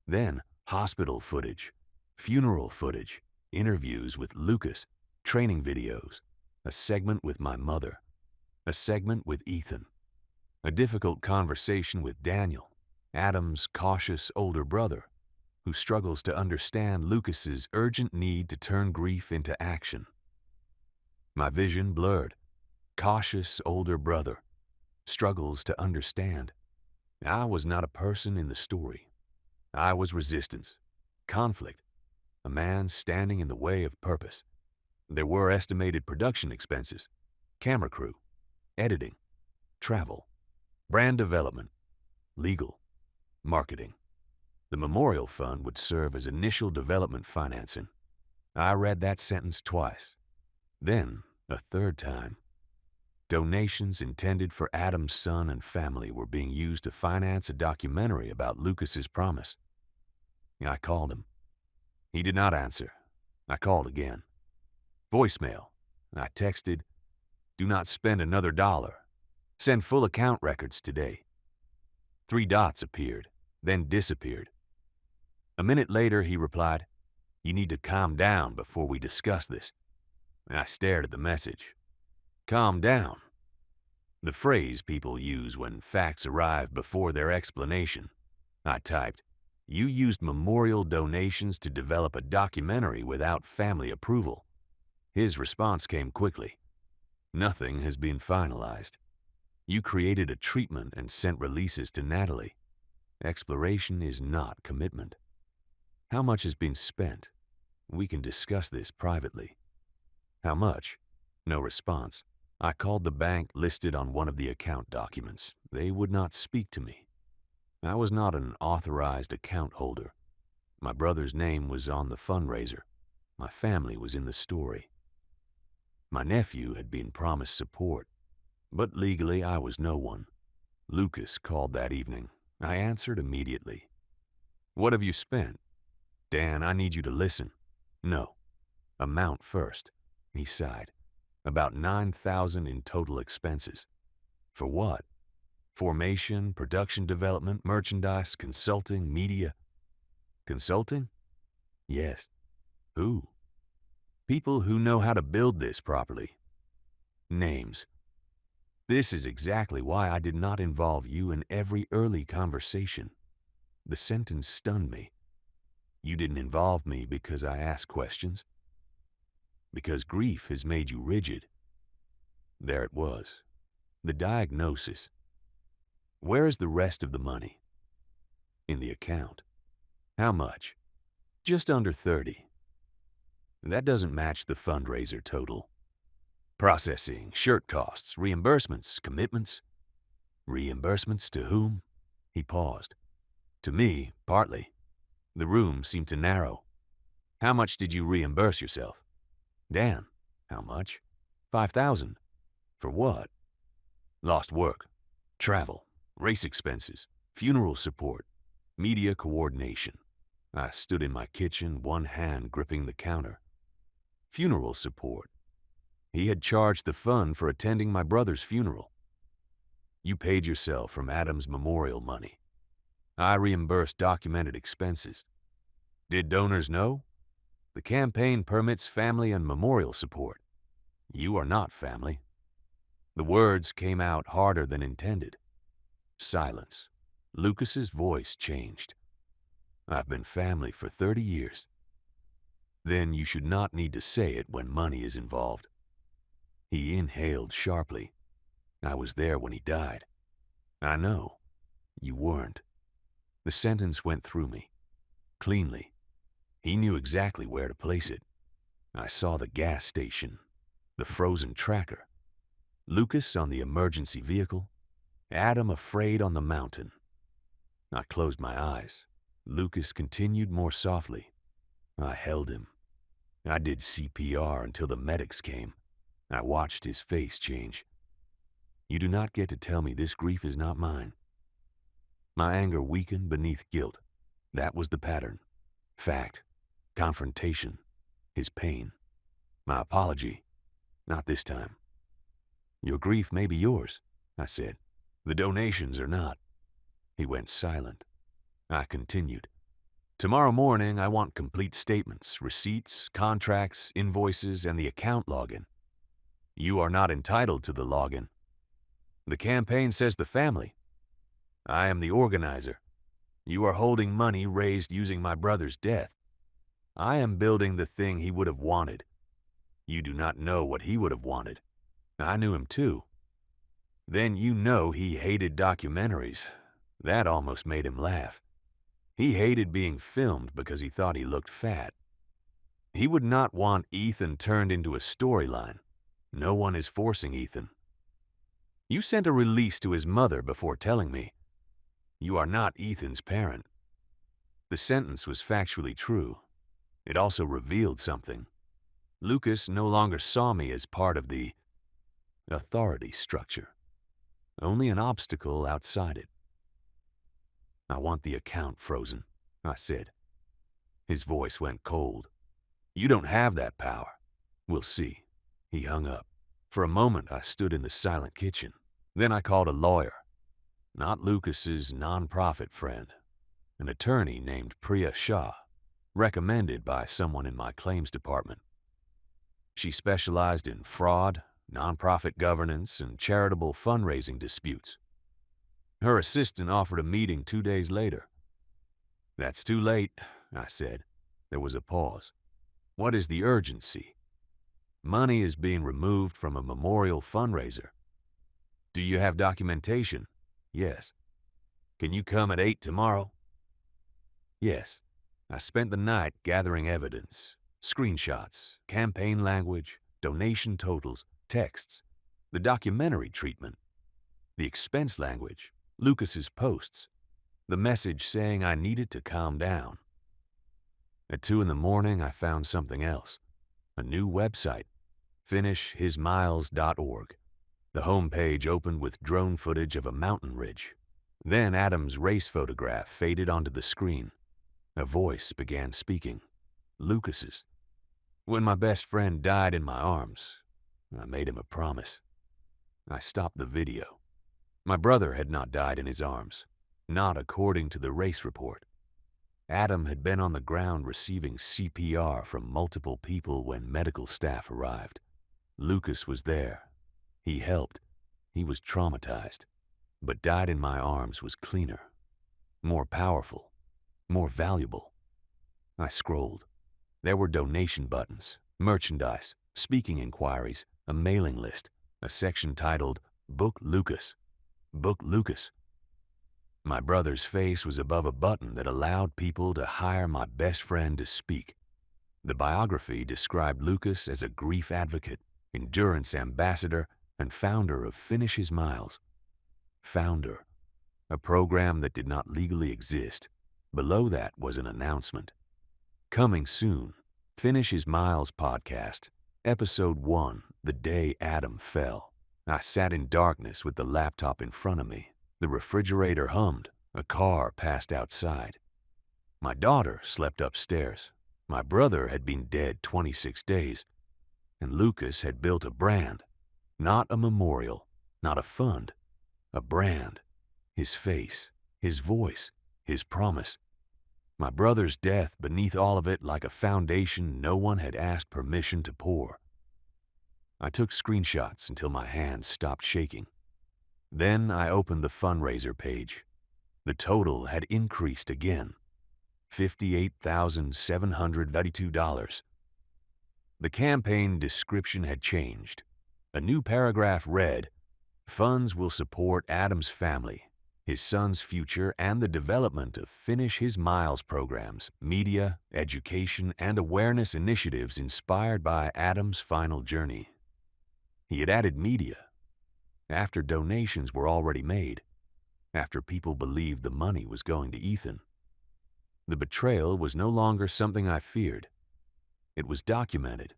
Then hospital footage, funeral footage, interviews with Lucas, training videos, a segment with my mother, a segment with Ethan, a difficult conversation with Daniel, Adam's cautious older brother, who struggles to understand Lucas's urgent need to turn grief into action. My vision blurred. Cautious older brother struggles to understand. I was not a person in the story. I was resistance, conflict, a man standing in the way of purpose. There were estimated production expenses, camera crew, editing, travel, brand development, legal, marketing. The memorial fund would serve as initial development financing. I read that sentence twice. Then, a third time. Donations intended for Adam's son and family were being used to finance a documentary about Lucas's promise. I called him. He did not answer. I called again. Voicemail. I texted, "Do not spend another dollar. Send full account records today." 3 dots appeared, then disappeared. A minute later, he replied, "You need to calm down before we discuss this." I stared at the message. Calm down. The phrase people use when facts arrive before their explanation. I typed, "You used memorial donations to develop a documentary without family approval." His response came quickly. "Nothing has been finalized. You created a treatment and sent releases to Natalie. Exploration is not commitment. How much has been spent? We can discuss this privately." How much? No response. I called the bank listed on one of the account documents. They would not speak to me. I was not an authorized account holder. My brother's name was on the fundraiser. My family was in the story. My nephew had been promised support, but legally I was no one. Lucas called that evening. I answered immediately. "What have you spent?" "Dan, I need you to listen." "No. Amount first." He sighed. "About 9,000 in total expenses." "For what?" "Formation, production development, merchandise, consulting, media." "Consulting?" "Yes." "Who?" "People who know how to build this properly." "Names." This is exactly why I did not involve you in every early conversation. The sentence stunned me. You didn't involve me because I asked questions. Because grief has made you rigid. There it was. The diagnosis. Where is the rest of the money? In the account. How much? Just under 30. That doesn't match the fundraiser total. Processing, shirt costs, reimbursements, commitments. Reimbursements to whom? He paused. To me, partly. The room seemed to narrow. How much did you reimburse yourself? Dan, how much? 5,000. For what? Lost work, travel, race expenses, funeral support, media coordination. I stood in my kitchen, one hand gripping the counter. Funeral support. He had charged the fund for attending my brother's funeral. You paid yourself from Adam's memorial money. I reimbursed documented expenses. Did donors know? The campaign permits family and memorial support. You are not family. The words came out harder than intended. Silence. Lucas's voice changed. I've been family for 30 years. Then you should not need to say it when money is involved. He inhaled sharply. I was there when he died. I know. You weren't. The sentence went through me. Cleanly. He knew exactly where to place it. I saw the gas station, the frozen tracker, Lucas on the emergency vehicle, Adam afraid on the mountain. I closed my eyes. Lucas continued more softly. I held him. I did CPR until the medics came. I watched his face change. You do not get to tell me this grief is not mine. My anger weakened beneath guilt. That was the pattern. Fact. Confrontation. His pain. My apology. Not this time. Your grief may be yours, I said. The donations are not. He went silent. I continued. Tomorrow morning, I want complete statements, receipts, contracts, invoices, and the account login. You are not entitled to the login. The campaign says the family. I am the organizer. You are holding money raised using my brother's death. I am building the thing he would have wanted. You do not know what he would have wanted. I knew him too. Then you know he hated documentaries. That almost made him laugh. He hated being filmed because he thought he looked fat. He would not want Ethan turned into a storyline. No one is forcing Ethan. You sent a release to his mother before telling me. You are not Ethan's parent. The sentence was factually true. It also revealed something. Lucas no longer saw me as part of the authority structure, only an obstacle outside it. I want the account frozen, I said. His voice went cold. You don't have that power. We'll see. He hung up. For a moment, I stood in the silent kitchen. Then I called a lawyer. Not Lucas's nonprofit friend. An attorney named Priya Shah, recommended by someone in my claims department. She specialized in fraud, nonprofit governance, and charitable fundraising disputes. Her assistant offered a meeting 2 days later. That's too late, I said. There was a pause. What is the urgency? Money is being removed from a memorial fundraiser. Do you have documentation? Yes. Can you come at 8 tomorrow? Yes. I spent the night gathering evidence, screenshots, campaign language, donation totals, texts, the documentary treatment, the expense language, Lucas's posts, the message saying I needed to calm down. At 2 in the morning, I found something else. A new website, finishhismiles.org. The homepage opened with drone footage of a mountain ridge. Then Adam's race photograph faded onto the screen. A voice began speaking. Lucas's. When my best friend died in my arms, I made him a promise. I stopped the video. My brother had not died in his arms, not according to the race report. Adam had been on the ground receiving CPR from multiple people when medical staff arrived. Lucas was there. He helped. He was traumatized, but died in my arms was cleaner, more powerful, more valuable. I scrolled. There were donation buttons, merchandise, speaking inquiries, a mailing list, a section titled Book Lucas. Book Lucas. My brother's face was above a button that allowed people to hire my best friend to speak. The biography described Lucas as a grief advocate, endurance ambassador, and founder of Finish His Miles. Founder. a program that did not legally exist. Below that was an announcement. Coming soon, Finish His Miles podcast, Episode 1, The Day Adam Fell. I sat in darkness with the laptop in front of me. The refrigerator hummed. A car passed outside. My daughter slept upstairs. My brother had been dead 26 days. And Lucas had built a brand. Not a memorial, not a fund. A brand. His face, his voice, his promise. My brother's death beneath all of it like a foundation no one had asked permission to pour. I took screenshots until my hands stopped shaking. Then I opened the fundraiser page. The total had increased again. $58,732. The campaign description had changed. A new paragraph read, "Funds will support Adam's family, his son's future, and the development of Finish His Miles programs, media, education, and awareness initiatives inspired by Adam's final journey." He had added media, after donations were already made, after people believed the money was going to Ethan. The betrayal was no longer something I feared. It was documented.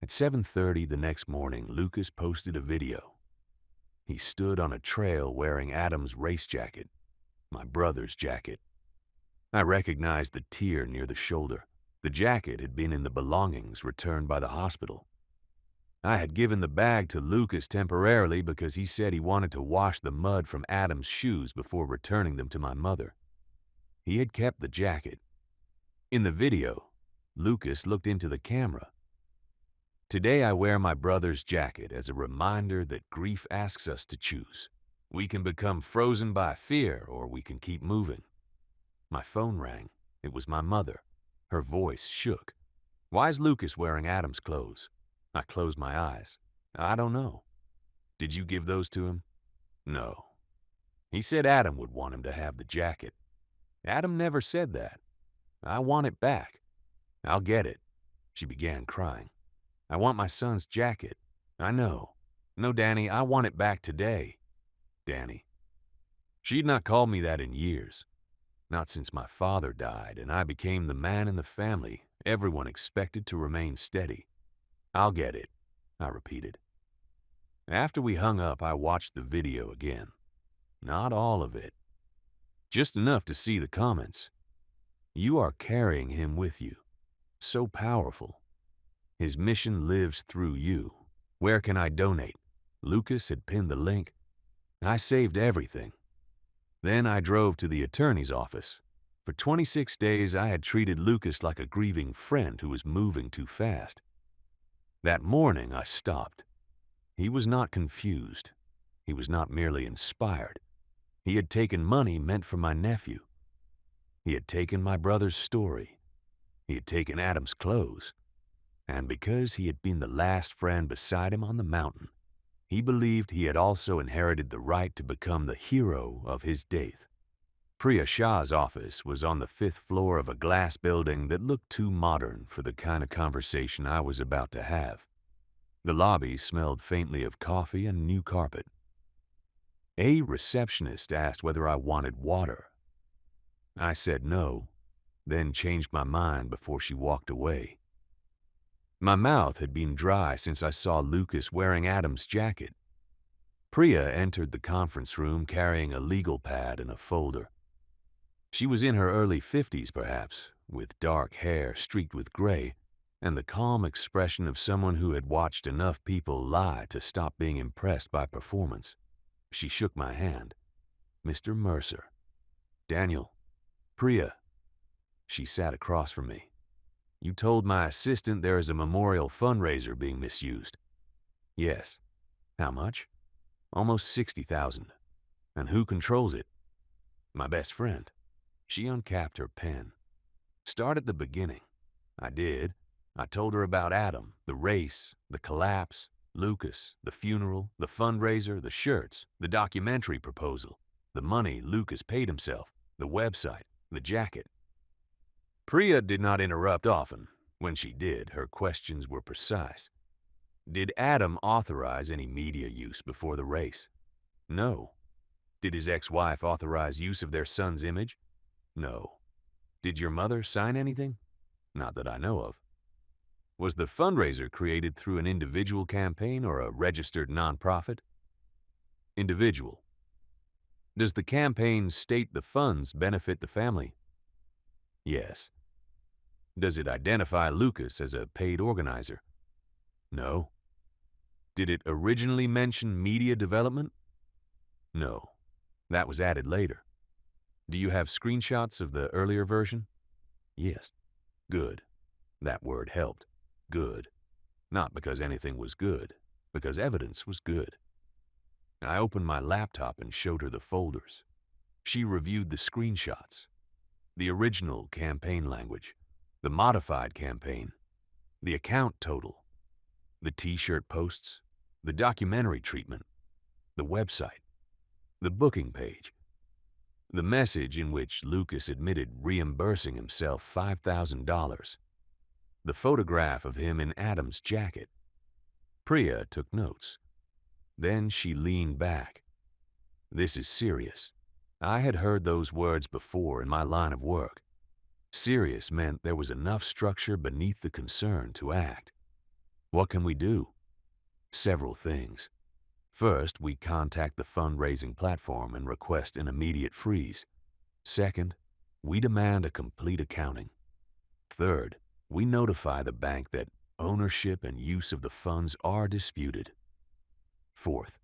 At 7:30 the next morning, Lucas posted a video. He stood on a trail wearing Adam's race jacket, my brother's jacket. I recognized the tear near the shoulder. The jacket had been in the belongings returned by the hospital. I had given the bag to Lucas temporarily because he said he wanted to wash the mud from Adam's shoes before returning them to my mother. He had kept the jacket. In the video, Lucas looked into the camera. Today I wear my brother's jacket as a reminder that grief asks us to choose. We can become frozen by fear, or we can keep moving. My phone rang. It was my mother. Her voice shook. "Why is Lucas wearing Adam's clothes?" I closed my eyes. "I don't know." "Did you give those to him?" "No. He said Adam would want him to have the jacket." "Adam never said that." "I want it back." "I'll get it." She began crying. "I want my son's jacket." "I know. No, Danny, I want it back today." Danny. She'd not called me that in years. Not since my father died and I became the man in the family everyone expected to remain steady. "I'll get it," I repeated. After we hung up, I watched the video again. Not all of it. Just enough to see the comments. "You are carrying him with you. So powerful. His mission lives through you. Where can I donate?" Lucas had pinned the link. I saved everything. Then I drove to the attorney's office. For 26 days, I had treated Lucas like a grieving friend who was moving too fast. That morning, I stopped. He was not confused. He was not merely inspired. He had taken money meant for my nephew. He had taken my brother's story. He had taken Adam's clothes. And because he had been the last friend beside him on the mountain, he believed he had also inherited the right to become the hero of his death. Priya Shah's office was on the 5th floor of a glass building that looked too modern for the kind of conversation I was about to have. The lobby smelled faintly of coffee and new carpet. A receptionist asked whether I wanted water. I said no, then changed my mind before she walked away. My mouth had been dry since I saw Lucas wearing Adam's jacket. Priya entered the conference room carrying a legal pad and a folder. She was in her early 50s, perhaps, with dark hair streaked with gray, and the calm expression of someone who had watched enough people lie to stop being impressed by performance. She shook my hand. "Mr. Mercer." "Daniel." "Priya." She sat across from me. "You told my assistant there is a memorial fundraiser being misused." "Yes." "How much?" "Almost 60,000. "And who controls it?" "My best friend." She uncapped her pen. "Start at the beginning." I did. I told her about Adam, the race, the collapse, Lucas, the funeral, the fundraiser, the shirts, the documentary proposal, the money Lucas paid himself, the website, the jacket. Priya did not interrupt often. When she did, her questions were precise. "Did Adam authorize any media use before the race?" "No." Did his ex-wife authorize use of their son's image? No. Did your mother sign anything? Not that I know of. Was the fundraiser created through an individual campaign or a registered nonprofit? Individual. Does the campaign state the funds benefit the family? Yes. Does it identify Lucas as a paid organizer? No. Did it originally mention media development? No. That was added later. Do you have screenshots of the earlier version? Yes. Good. That word helped. Good. Not because anything was good, because evidence was good. I opened my laptop and showed her the folders. She reviewed the screenshots, the original campaign language, the modified campaign, the account total, the t-shirt posts, the documentary treatment, the website, the booking page, the message in which Lucas admitted reimbursing himself $5,000, the photograph of him in Adam's jacket. Priya took notes. Then she leaned back. This is serious. I had heard those words before in my line of work. Serious meant there was enough structure beneath the concern to act. What can we do? Several things. First, we contact the fundraising platform and request an immediate freeze. Second, we demand a complete accounting. Third, we notify the bank that ownership and use of the funds are disputed. Fourth,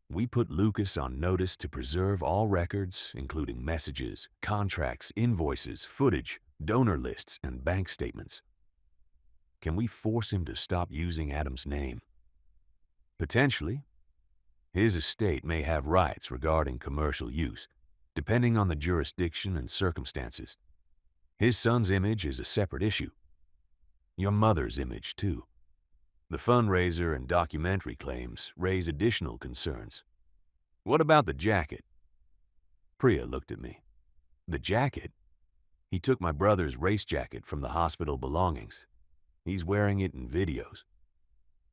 we put Lucas on notice to preserve all records, including messages, contracts, invoices, footage, donor lists, and bank statements. Can we force him to stop using Adam's name? Potentially. His estate may have rights regarding commercial use, depending on the jurisdiction and circumstances. His son's image is a separate issue. Your mother's image, too. The fundraiser and documentary claims raise additional concerns. What about the jacket? Priya looked at me. The jacket? He took my brother's race jacket from the hospital belongings. He's wearing it in videos.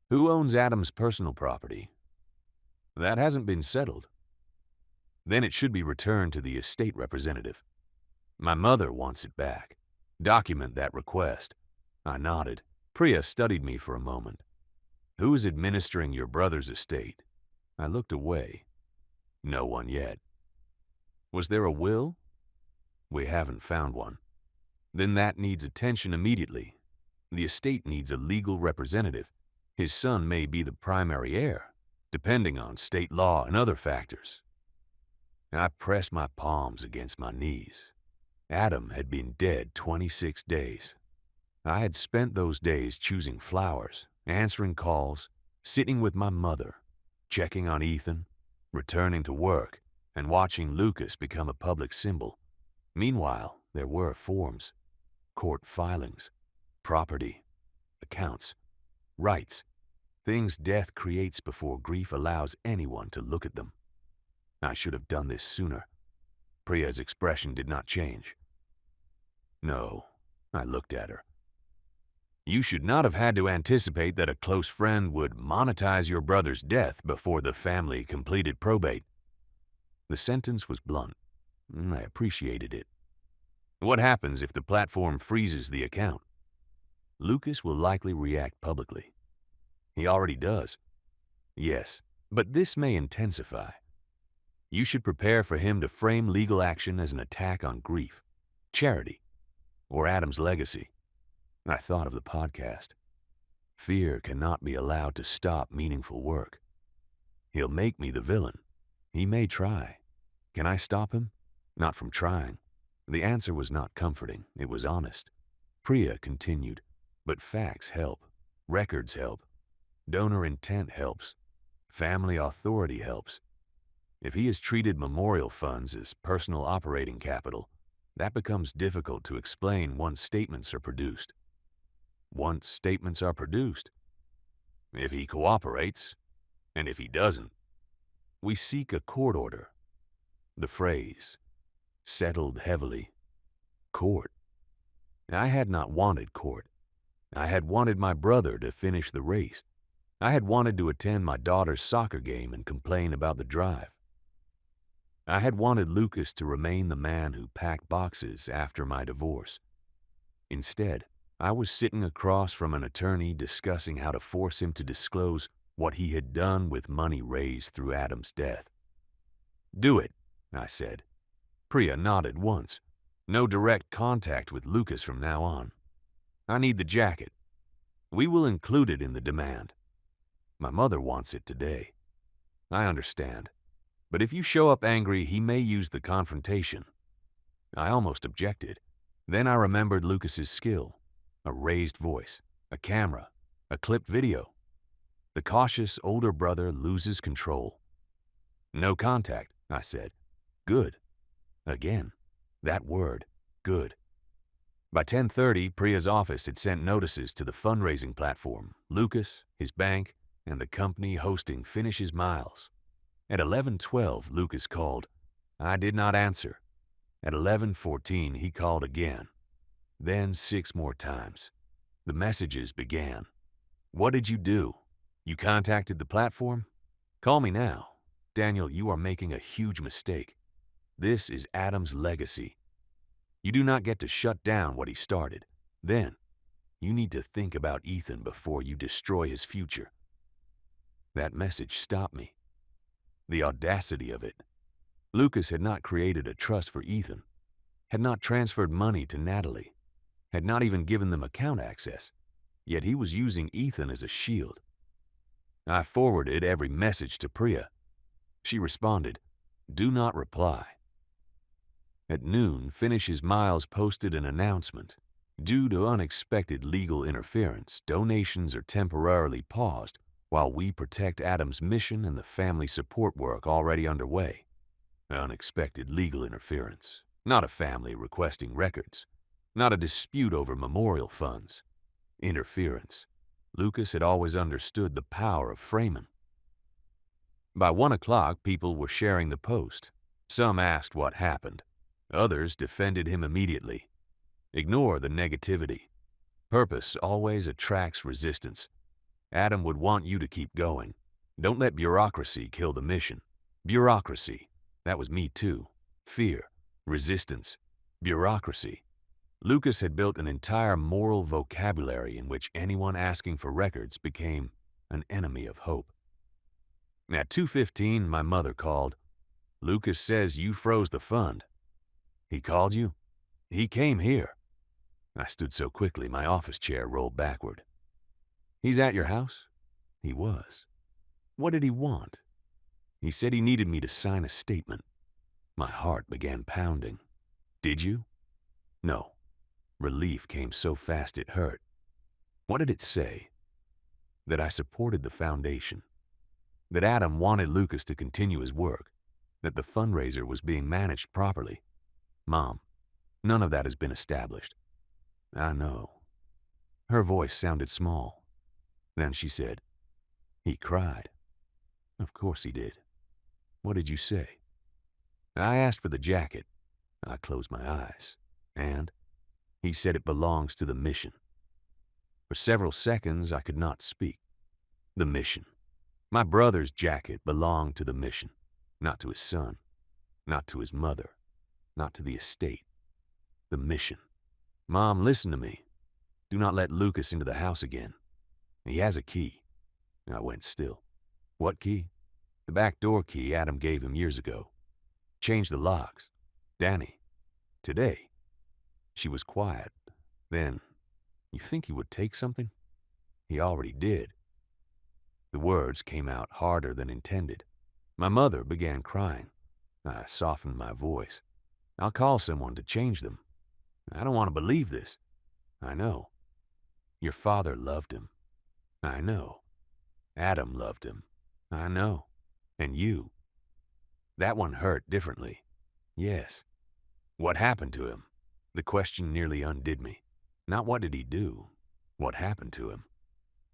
Who owns Adam's personal property? That hasn't been settled. Then it should be returned to the estate representative. My mother wants it back. Document that request. I nodded. Priya studied me for a moment. Who is administering your brother's estate? I looked away. No one yet. Was there a will? We haven't found one. Then that needs attention immediately. The estate needs a legal representative. His son may be the primary heir, depending on state law and other factors. I pressed my palms against my knees. Adam had been dead 26 days. I had spent those days choosing flowers, answering calls, sitting with my mother, checking on Ethan, returning to work, and watching Lucas become a public symbol. Meanwhile, there were forms, court filings, property, accounts, rights, things death creates before grief allows anyone to look at them. I should have done this sooner. Priya's expression did not change. No, I looked at her. You should not have had to anticipate that a close friend would monetize your brother's death before the family completed probate. The sentence was blunt. I appreciated it. What happens if the platform freezes the account? Lucas will likely react publicly. He already does. Yes, but this may intensify. You should prepare for him to frame legal action as an attack on grief, charity, or Adam's legacy. I thought of the podcast. Fear cannot be allowed to stop meaningful work. He'll make me the villain. He may try. Can I stop him? Not from trying. The answer was not comforting. It was honest. Priya continued, but facts help. Records help. Donor intent helps. Family authority helps. If he has treated memorial funds as personal operating capital, that becomes difficult to explain once statements are produced. Once statements are produced. If he cooperates, and if he doesn't, we seek a court order. The phrase, settled heavily. Court. I had not wanted court. I had wanted my brother to finish the race. I had wanted to attend my daughter's soccer game and complain about the drive. I had wanted Lucas to remain the man who packed boxes after my divorce. Instead, I was sitting across from an attorney discussing how to force him to disclose what he had done with money raised through Adam's death. "Do it," I said. Priya nodded once. "No direct contact with Lucas from now on. I need the jacket. We will include it in the demand. My mother wants it today. I understand. But if you show up angry, he may use the confrontation." I almost objected. Then I remembered Lucas's skill. A raised voice, a camera, a clipped video. The cautious older brother loses control. "No contact," I said. "Good." Again, that word, good. By 10:30, Priya's office had sent notices to the fundraising platform, Lucas, his bank, and the company hosting Finish His Miles. At 11:12, Lucas called. I did not answer. At 11:14, he called again. Then 6 more times. The messages began. "What did you do? You contacted the platform? Call me now. Daniel, you are making a huge mistake. This is Adam's legacy. You do not get to shut down what he started. Then, you need to think about Ethan before you destroy his future." That message stopped me. The audacity of it. Lucas had not created a trust for Ethan, had not transferred money to Natalie, had not even given them account access, yet he was using Ethan as a shield. I forwarded every message to Priya. She responded, "Do not reply." At noon, Finish His Miles posted an announcement. Due to unexpected legal interference, donations are temporarily paused while we protect Adam's mission and the family support work already underway. Unexpected legal interference. Not a family requesting records. Not a dispute over memorial funds. Interference. Lucas had always understood the power of framing. By 1 o'clock, people were sharing the post. Some asked what happened. Others defended him immediately. Ignore the negativity. Purpose always attracts resistance. Adam would want you to keep going. Don't let bureaucracy kill the mission. Bureaucracy. That was me too. Fear. Resistance. Bureaucracy. Lucas had built an entire moral vocabulary in which anyone asking for records became an enemy of hope. At 2:15, my mother called. "Lucas says you froze the fund." "He called you?" "He came here." I stood so quickly my office chair rolled backward. "He's at your house?" He was. What did he want? He said he needed me to sign a statement. My heart began pounding. "Did you?" "No." Relief came so fast it hurt. What did it say? That I supported the foundation. That Adam wanted Lucas to continue his work. That the fundraiser was being managed properly. "Mom, none of that has been established." "I know." Her voice sounded small. Then she said, "He cried." "Of course he did." "What did you say?" "I asked for the jacket." I closed my eyes. "And?" "He said it belongs to the mission." For several seconds, I could not speak. The mission. My brother's jacket belonged to the mission, not to his son, not to his mother, not to the estate. The mission. "Mom, listen to me. Do not let Lucas into the house again. He has a key." I went still. "What key?" "The back door key Adam gave him years ago. Change the locks. Danny. Today." She was quiet. Then, "You think he would take something?" "He already did." The words came out harder than intended. My mother began crying. I softened my voice. "I'll call someone to change them." "I don't want to believe this." "I know. Your father loved him." "I know. Adam loved him." "I know. And you." That one hurt differently. "Yes." "What happened to him?" The question nearly undid me. Not what did he do, what happened to him?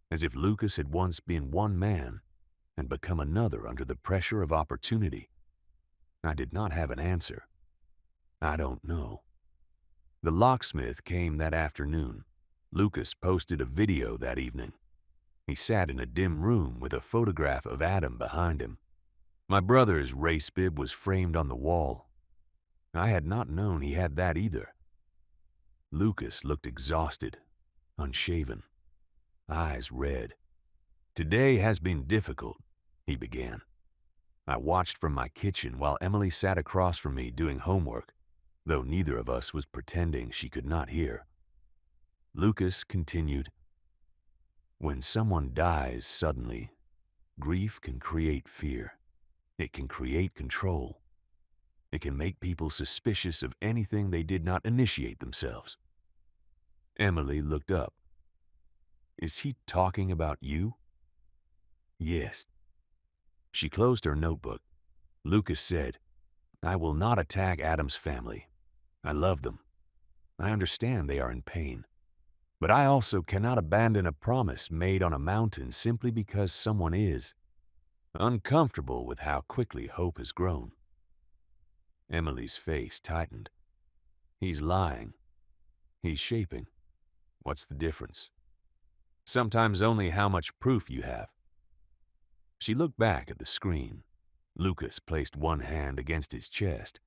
As if Lucas had once been one man and become another under the pressure of opportunity. I did not have an answer. "I don't know." The locksmith came that afternoon. Lucas posted a video that evening. He sat in a dim room with a photograph of Adam behind him. My brother's race bib was framed on the wall. I had not known he had that either. Lucas looked exhausted, unshaven, eyes red. "Today has been difficult," he began. I watched from my kitchen while Emily sat across from me doing homework, though neither of us was pretending she could not hear. Lucas continued, "When someone dies suddenly, grief can create fear. It can create control. It can make people suspicious of anything they did not initiate themselves." Emily looked up. "Is he talking about you?" "Yes." She closed her notebook. Lucas said, "I will not attack Adam's family. I love them. I understand they are in pain. But I also cannot abandon a promise made on a mountain simply because someone is uncomfortable with how quickly hope has grown." Emily's face tightened. "He's lying. He's shaping. What's the difference? Sometimes only how much proof you have." She looked back at the screen. Lucas placed one hand against his chest.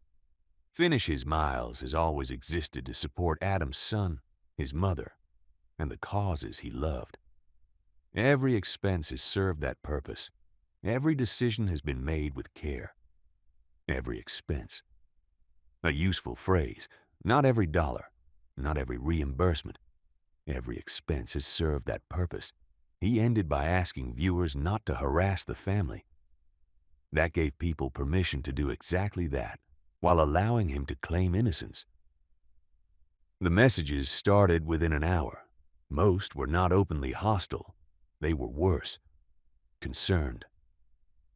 Finish's Miles has always existed to support Adam's son, his mother, and the causes he loved. Every expense has served that purpose. Every decision has been made with care. Every expense. A useful phrase. Not every dollar, not every reimbursement. Every expense has served that purpose. He ended by asking viewers not to harass the family. That gave people permission to do exactly that, while allowing him to claim innocence. The messages started within an hour. Most were not openly hostile. They were worse. Concerned.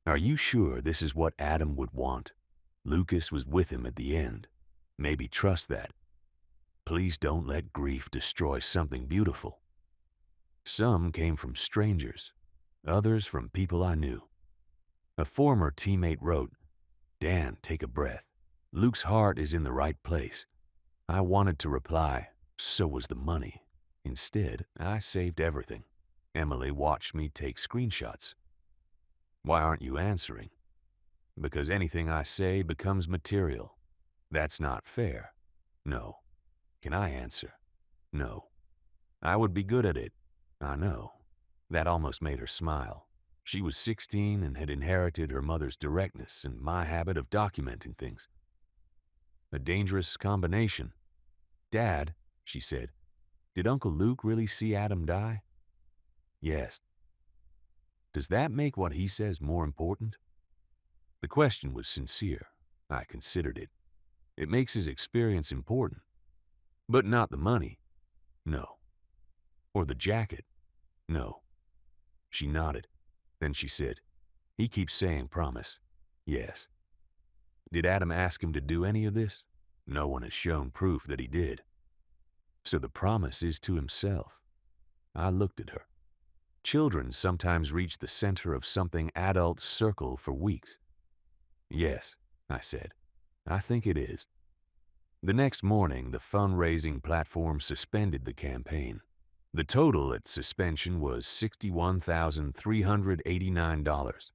"Are you sure this is what Adam would want? Lucas was with him at the end. Maybe trust that. Please don't let grief destroy something beautiful." Some came from strangers, others from people I knew. A former teammate wrote, "Dan, take a breath. Luke's heart is in the right place." I wanted to reply, "So was the money." Instead, I saved everything. Emily watched me take screenshots. "Why aren't you answering?" "Because anything I say becomes material. That's not fair." "No." "Can I answer?" "No." "I would be good at it." "I know." That almost made her smile. She was 16 and had inherited her mother's directness and my habit of documenting things. A dangerous combination. "Dad," she said, "did Uncle Luke really see Adam die?" "Yes." "Does that make what he says more important?" The question was sincere. I considered it. It makes his experience important. "But not the money." "No." "Or the jacket?" "No." She nodded. Then she said, "He keeps saying promise." "Yes." "Did Adam ask him to do any of this?" "No one has shown proof that he did." "So the promise is to himself." I looked at her. Children sometimes reach the center of something adults circle for weeks. "Yes," I said. "I think it is." The next morning, the fundraising platform suspended the campaign. The total at suspension was $61,389.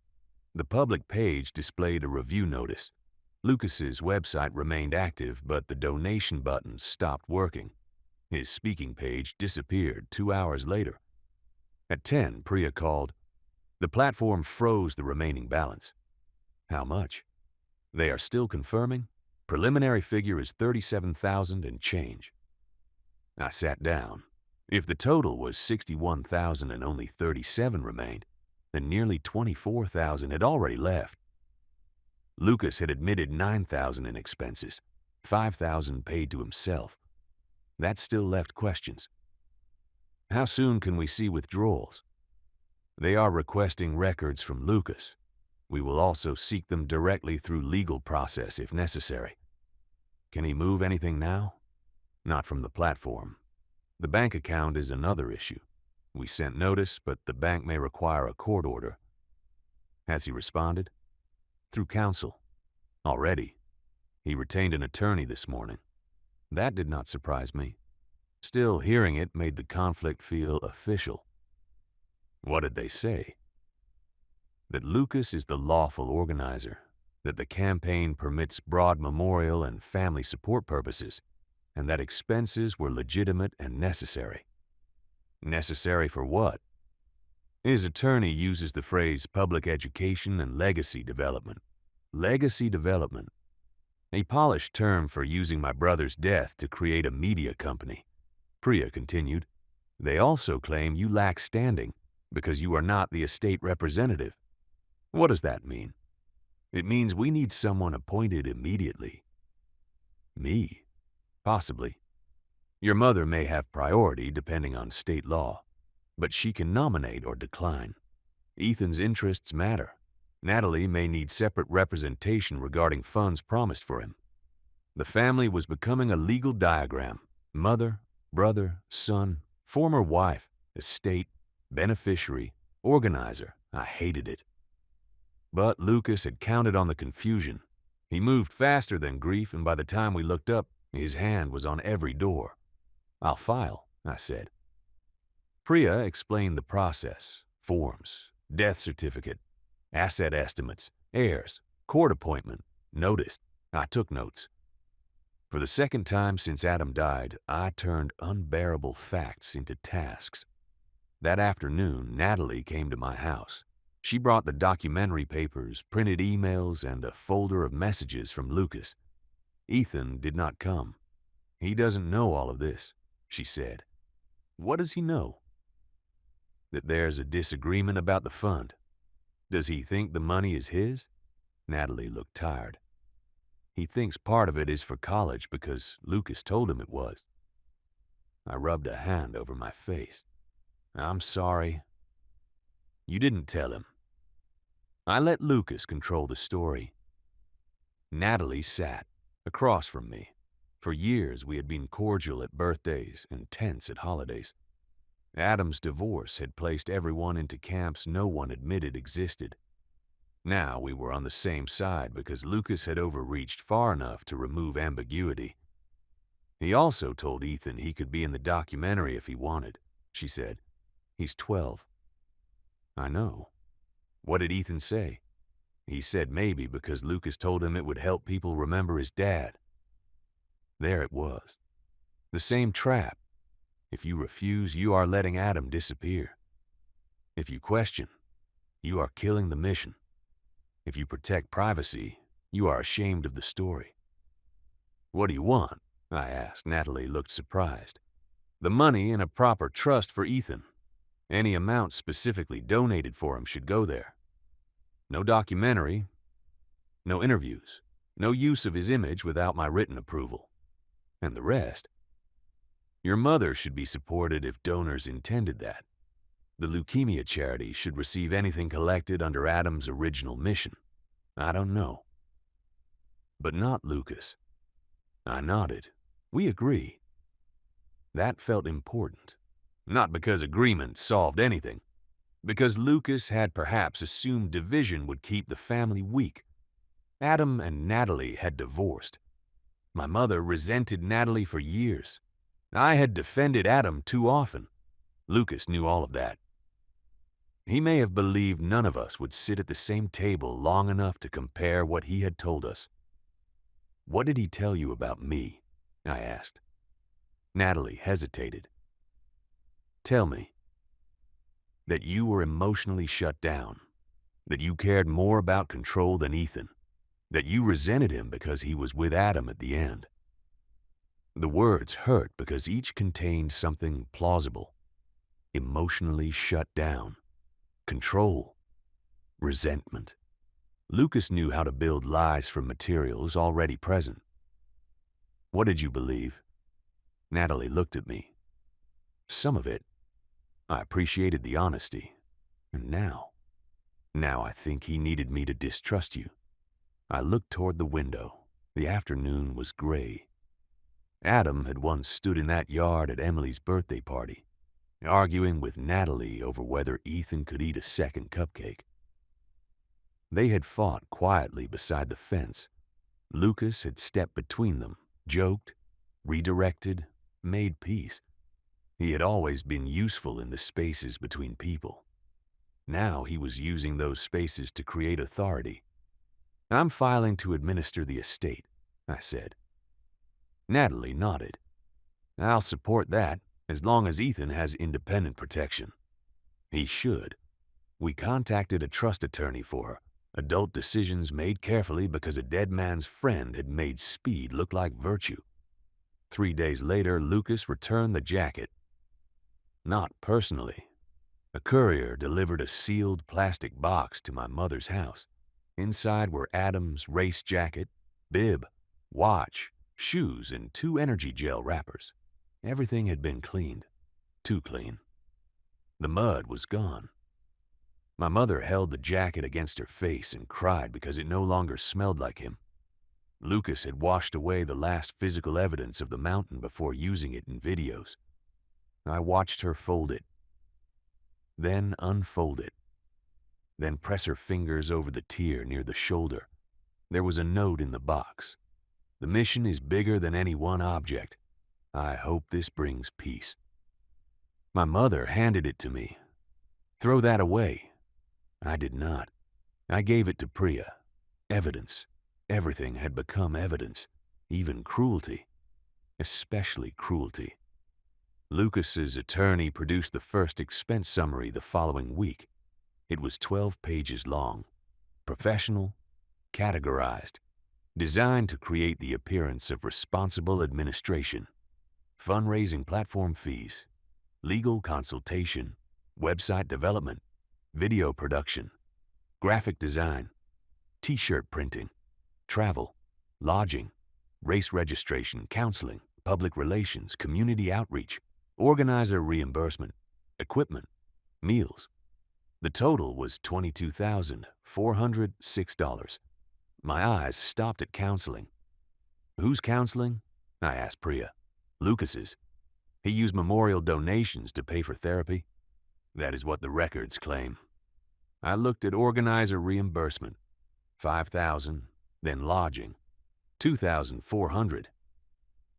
The public page displayed a review notice. Lucas's website remained active, but the donation button stopped working. His speaking page disappeared 2 hours later. At 10, Priya called. The platform froze the remaining balance. "How much?" "They are still confirming. Preliminary figure is $37,000 and change." I sat down. If the total was $61,000 and only 37 remained, then nearly 24,000 had already left. Lucas had admitted 9,000 in expenses, 5,000 paid to himself. That still left questions. "How soon can we see withdrawals?" "They are requesting records from Lucas. We will also seek them directly through legal process if necessary." "Can he move anything now?" "Not from the platform. The bank account is another issue. We sent notice, but the bank may require a court order." "Has he responded?" "Through counsel. Already. He retained an attorney this morning." That did not surprise me. Still, hearing it made the conflict feel official. "What did they say?" That Lucas is the lawful organizer, that the campaign permits broad memorial and family support purposes, and that expenses were legitimate and necessary. Necessary for what? His attorney uses the phrase public education and legacy development. Legacy development. A polished term for using my brother's death to create a media company. Priya continued, they also claim you lack standing because you are not the estate representative. What does that mean? It means we need someone appointed immediately. Me? Possibly. Your mother may have priority depending on state law, but she can nominate or decline. Ethan's interests matter. Natalie may need separate representation regarding funds promised for him. The family was becoming a legal diagram. Mother, brother, son, former wife, estate, beneficiary, organizer. I hated it. But Lucas had counted on the confusion. He moved faster than grief, and by the time we looked up, his hand was on every door. I'll file, I said. Priya explained the process, forms, death certificate, asset estimates, heirs, court appointment, notice. I took notes. For the second time since Adam died, I turned unbearable facts into tasks. That afternoon, Natalie came to my house. She brought the documentary papers, printed emails, and a folder of messages from Lucas. Ethan did not come. He doesn't know all of this, she said. What does he know? That there's a disagreement about the fund. Does he think the money is his? Natalie looked tired. He thinks part of it is for college because Lucas told him it was. I rubbed a hand over my face. I'm sorry. You didn't tell him. I let Lucas control the story. Natalie sat across from me. For years we had been cordial at birthdays and tense at holidays. Adam's divorce had placed everyone into camps no one admitted existed. Now we were on the same side because Lucas had overreached far enough to remove ambiguity. He also told Ethan he could be in the documentary if he wanted, she said. He's 12. I know. What did Ethan say? He said maybe because Lucas told him it would help people remember his dad. There it was. The same trap. If you refuse, you are letting Adam disappear. If you question, you are killing the mission. If you protect privacy, you are ashamed of the story. What do you want? I asked. Natalie looked surprised. The money in a proper trust for Ethan. Any amount specifically donated for him should go there. No documentary, no interviews, no use of his image without my written approval. And the rest? Your mother should be supported if donors intended that. The leukemia charity should receive anything collected under Adam's original mission. I don't know. But not Lucas. I nodded. We agree. That felt important. Not because agreement solved anything. Because Lucas had perhaps assumed division would keep the family weak. Adam and Natalie had divorced. My mother resented Natalie for years. I had defended Adam too often. Lucas knew all of that. He may have believed none of us would sit at the same table long enough to compare what he had told us. What did he tell you about me? I asked. Natalie hesitated. Tell me. That you were emotionally shut down. That you cared more about control than Ethan. That you resented him because he was with Adam at the end. The words hurt because each contained something plausible. Emotionally shut down. Control. Resentment. Lucas knew how to build lies from materials already present. What did you believe? Natalie looked at me. Some of it. I appreciated the honesty. And now I think he needed me to distrust you. I looked toward the window. The afternoon was gray. Adam had once stood in that yard at Emily's birthday party, arguing with Natalie over whether Ethan could eat a second cupcake. They had fought quietly beside the fence. Lucas had stepped between them, joked, redirected, made peace. He had always been useful in the spaces between people. Now he was using those spaces to create authority. "I'm filing to administer the estate," I said. Natalie nodded. "I'll support that, as long as Ethan has independent protection." He should. We contacted a trust attorney for her. Adult decisions made carefully because a dead man's friend had made speed look like virtue. 3 days later, Lucas returned the jacket. Not personally. A courier delivered a sealed plastic box to my mother's house. Inside were Adam's race jacket, bib, watch, shoes, and 2 energy gel wrappers. Everything had been cleaned. Too clean. The mud was gone. My mother held the jacket against her face and cried because it no longer smelled like him. Lucas had washed away the last physical evidence of the mountain before using it in videos. I watched her fold it, then unfold it, then press her fingers over the tear near the shoulder. There was a note in the box. "The mission is bigger than any one object. I hope this brings peace." My mother handed it to me. "Throw that away." I did not. I gave it to Priya. Evidence. Everything had become evidence, even cruelty, especially cruelty. Lucas's attorney produced the first expense summary the following week. It was 12 pages long, professional, categorized, designed to create the appearance of responsible administration. Fundraising platform fees, legal consultation, website development, video production, graphic design, t-shirt printing, travel, lodging, race registration, counseling, public relations, community outreach, organizer reimbursement, equipment, meals. The total was $22,406. My eyes stopped at counseling. "Whose counseling?" I asked Priya. "Lucas's. He used memorial donations to pay for therapy." "That is what the records claim." I looked at organizer reimbursement, $5,000, then lodging, $2,400.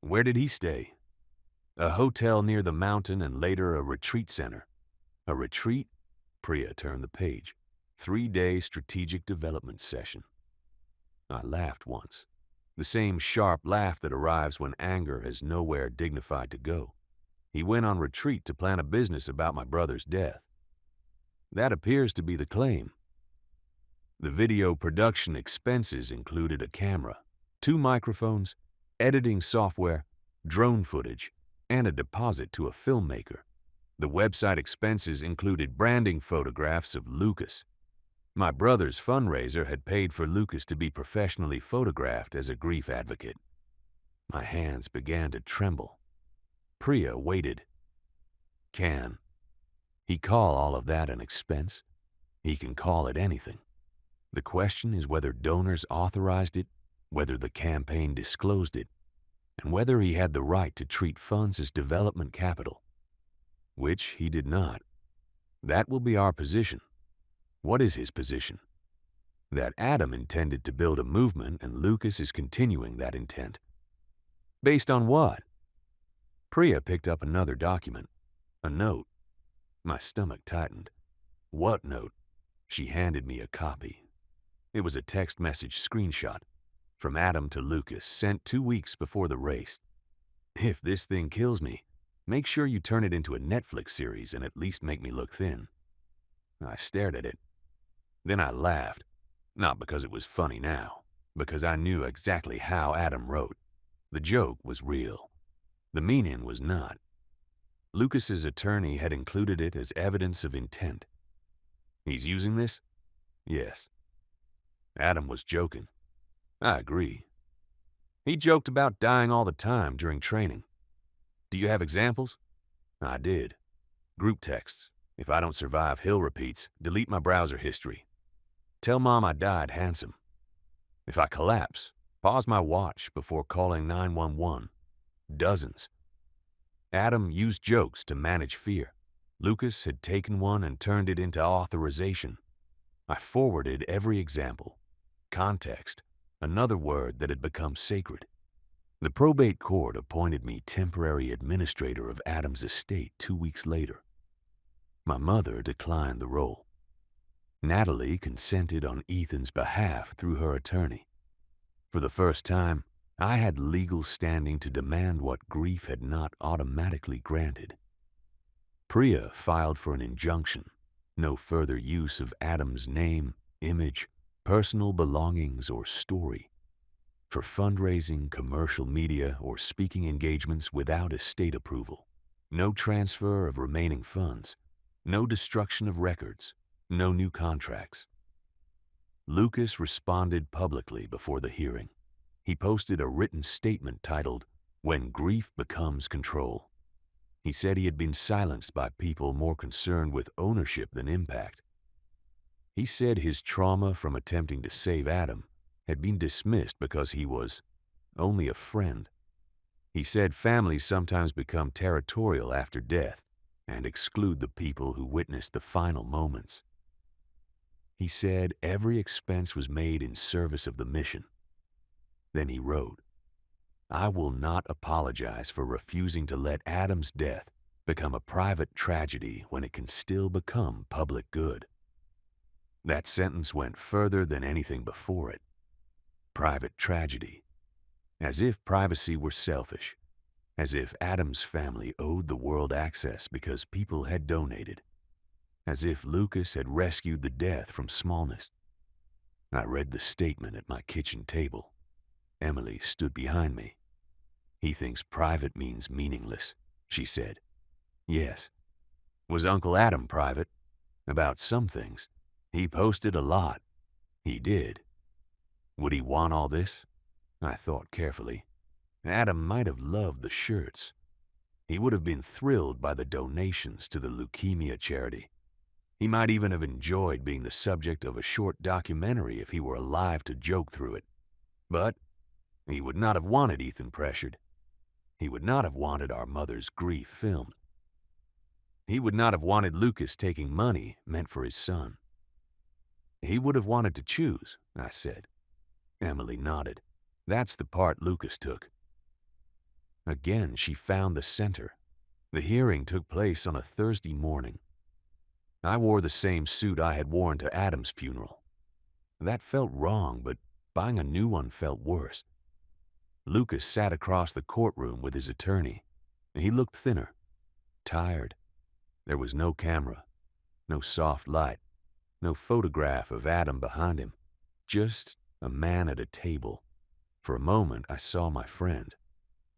Where did he stay? "A hotel near the mountain and later a retreat center." "A retreat?" Priya turned the page. 3-day strategic development session. I laughed once. The same sharp laugh that arrives when anger has nowhere dignified to go. He went on retreat to plan a business about my brother's death. That appears to be the claim. The video production expenses included a camera, 2 microphones, editing software, drone footage, and a deposit to a filmmaker. The website expenses included branding photographs of Lucas. My brother's fundraiser had paid for Lucas to be professionally photographed as a grief advocate. My hands began to tremble. Priya waited. "Can he call all of that an expense?" "He can call it anything. The question is whether donors authorized it, whether the campaign disclosed it, and whether he had the right to treat funds as development capital, which he did not. That will be our position." "What is his position?" "That Adam intended to build a movement and Lucas is continuing that intent." "Based on what?" Priya picked up another document, a note. My stomach tightened. "What note?" She handed me a copy. It was a text message screenshot from Adam to Lucas, sent 2 weeks before the race. "If this thing kills me, make sure you turn it into a Netflix series and at least make me look thin." I stared at it. Then I laughed, not because it was funny now, because I knew exactly how Adam wrote. The joke was real. The meaning was not. Lucas's attorney had included it as evidence of intent. "He's using this?" "Yes." Adam was joking. I agree. "He joked about dying all the time during training." "Do you have examples?" I did. Group texts. "If I don't survive hill repeats, delete my browser history. Tell Mom I died handsome. If I collapse, pause my watch before calling 911. Dozens. Adam used jokes to manage fear. Lucas had taken one and turned it into authorization. I forwarded every example. Context, another word that had become sacred. The probate court appointed me temporary administrator of Adam's estate 2 weeks later. My mother declined the role. Natalie consented on Ethan's behalf through her attorney. For the first time, I had legal standing to demand what grief had not automatically granted. Priya filed for an injunction, no further use of Adam's name, image, personal belongings, or story, for fundraising, commercial media, or speaking engagements without estate approval. No transfer of remaining funds, no destruction of records, no new contracts. Lucas responded publicly before the hearing. He posted a written statement titled, "When Grief Becomes Control." He said he had been silenced by people more concerned with ownership than impact. He said his trauma from attempting to save Adam had been dismissed because he was only a friend. He said families sometimes become territorial after death and exclude the people who witnessed the final moments. He said every expense was made in service of the mission. Then he wrote, "I will not apologize for refusing to let Adam's death become a private tragedy when it can still become public good." That sentence went further than anything before it. Private tragedy. As if privacy were selfish. As if Adam's family owed the world access because people had donated. As if Lucas had rescued the death from smallness. I read the statement at my kitchen table. Emily stood behind me. "He thinks private means meaningless," she said. Yes. Was Uncle Adam private? About some things. He posted a lot. He did. Would he want all this? I thought carefully. Adam might have loved the shirts. He would have been thrilled by the donations to the leukemia charity. He might even have enjoyed being the subject of a short documentary if he were alive to joke through it. But he would not have wanted Ethan pressured. He would not have wanted our mother's grief filmed. He would not have wanted Lucas taking money meant for his son. He would have wanted to choose, I said. Emily nodded. That's the part Lucas took. Again, she found the center. The hearing took place on a Thursday morning. I wore the same suit I had worn to Adam's funeral. That felt wrong, but buying a new one felt worse. Lucas sat across the courtroom with his attorney. He looked thinner, tired. There was no camera, no soft light, no photograph of Adam behind him, just a man at a table. For a moment, I saw my friend,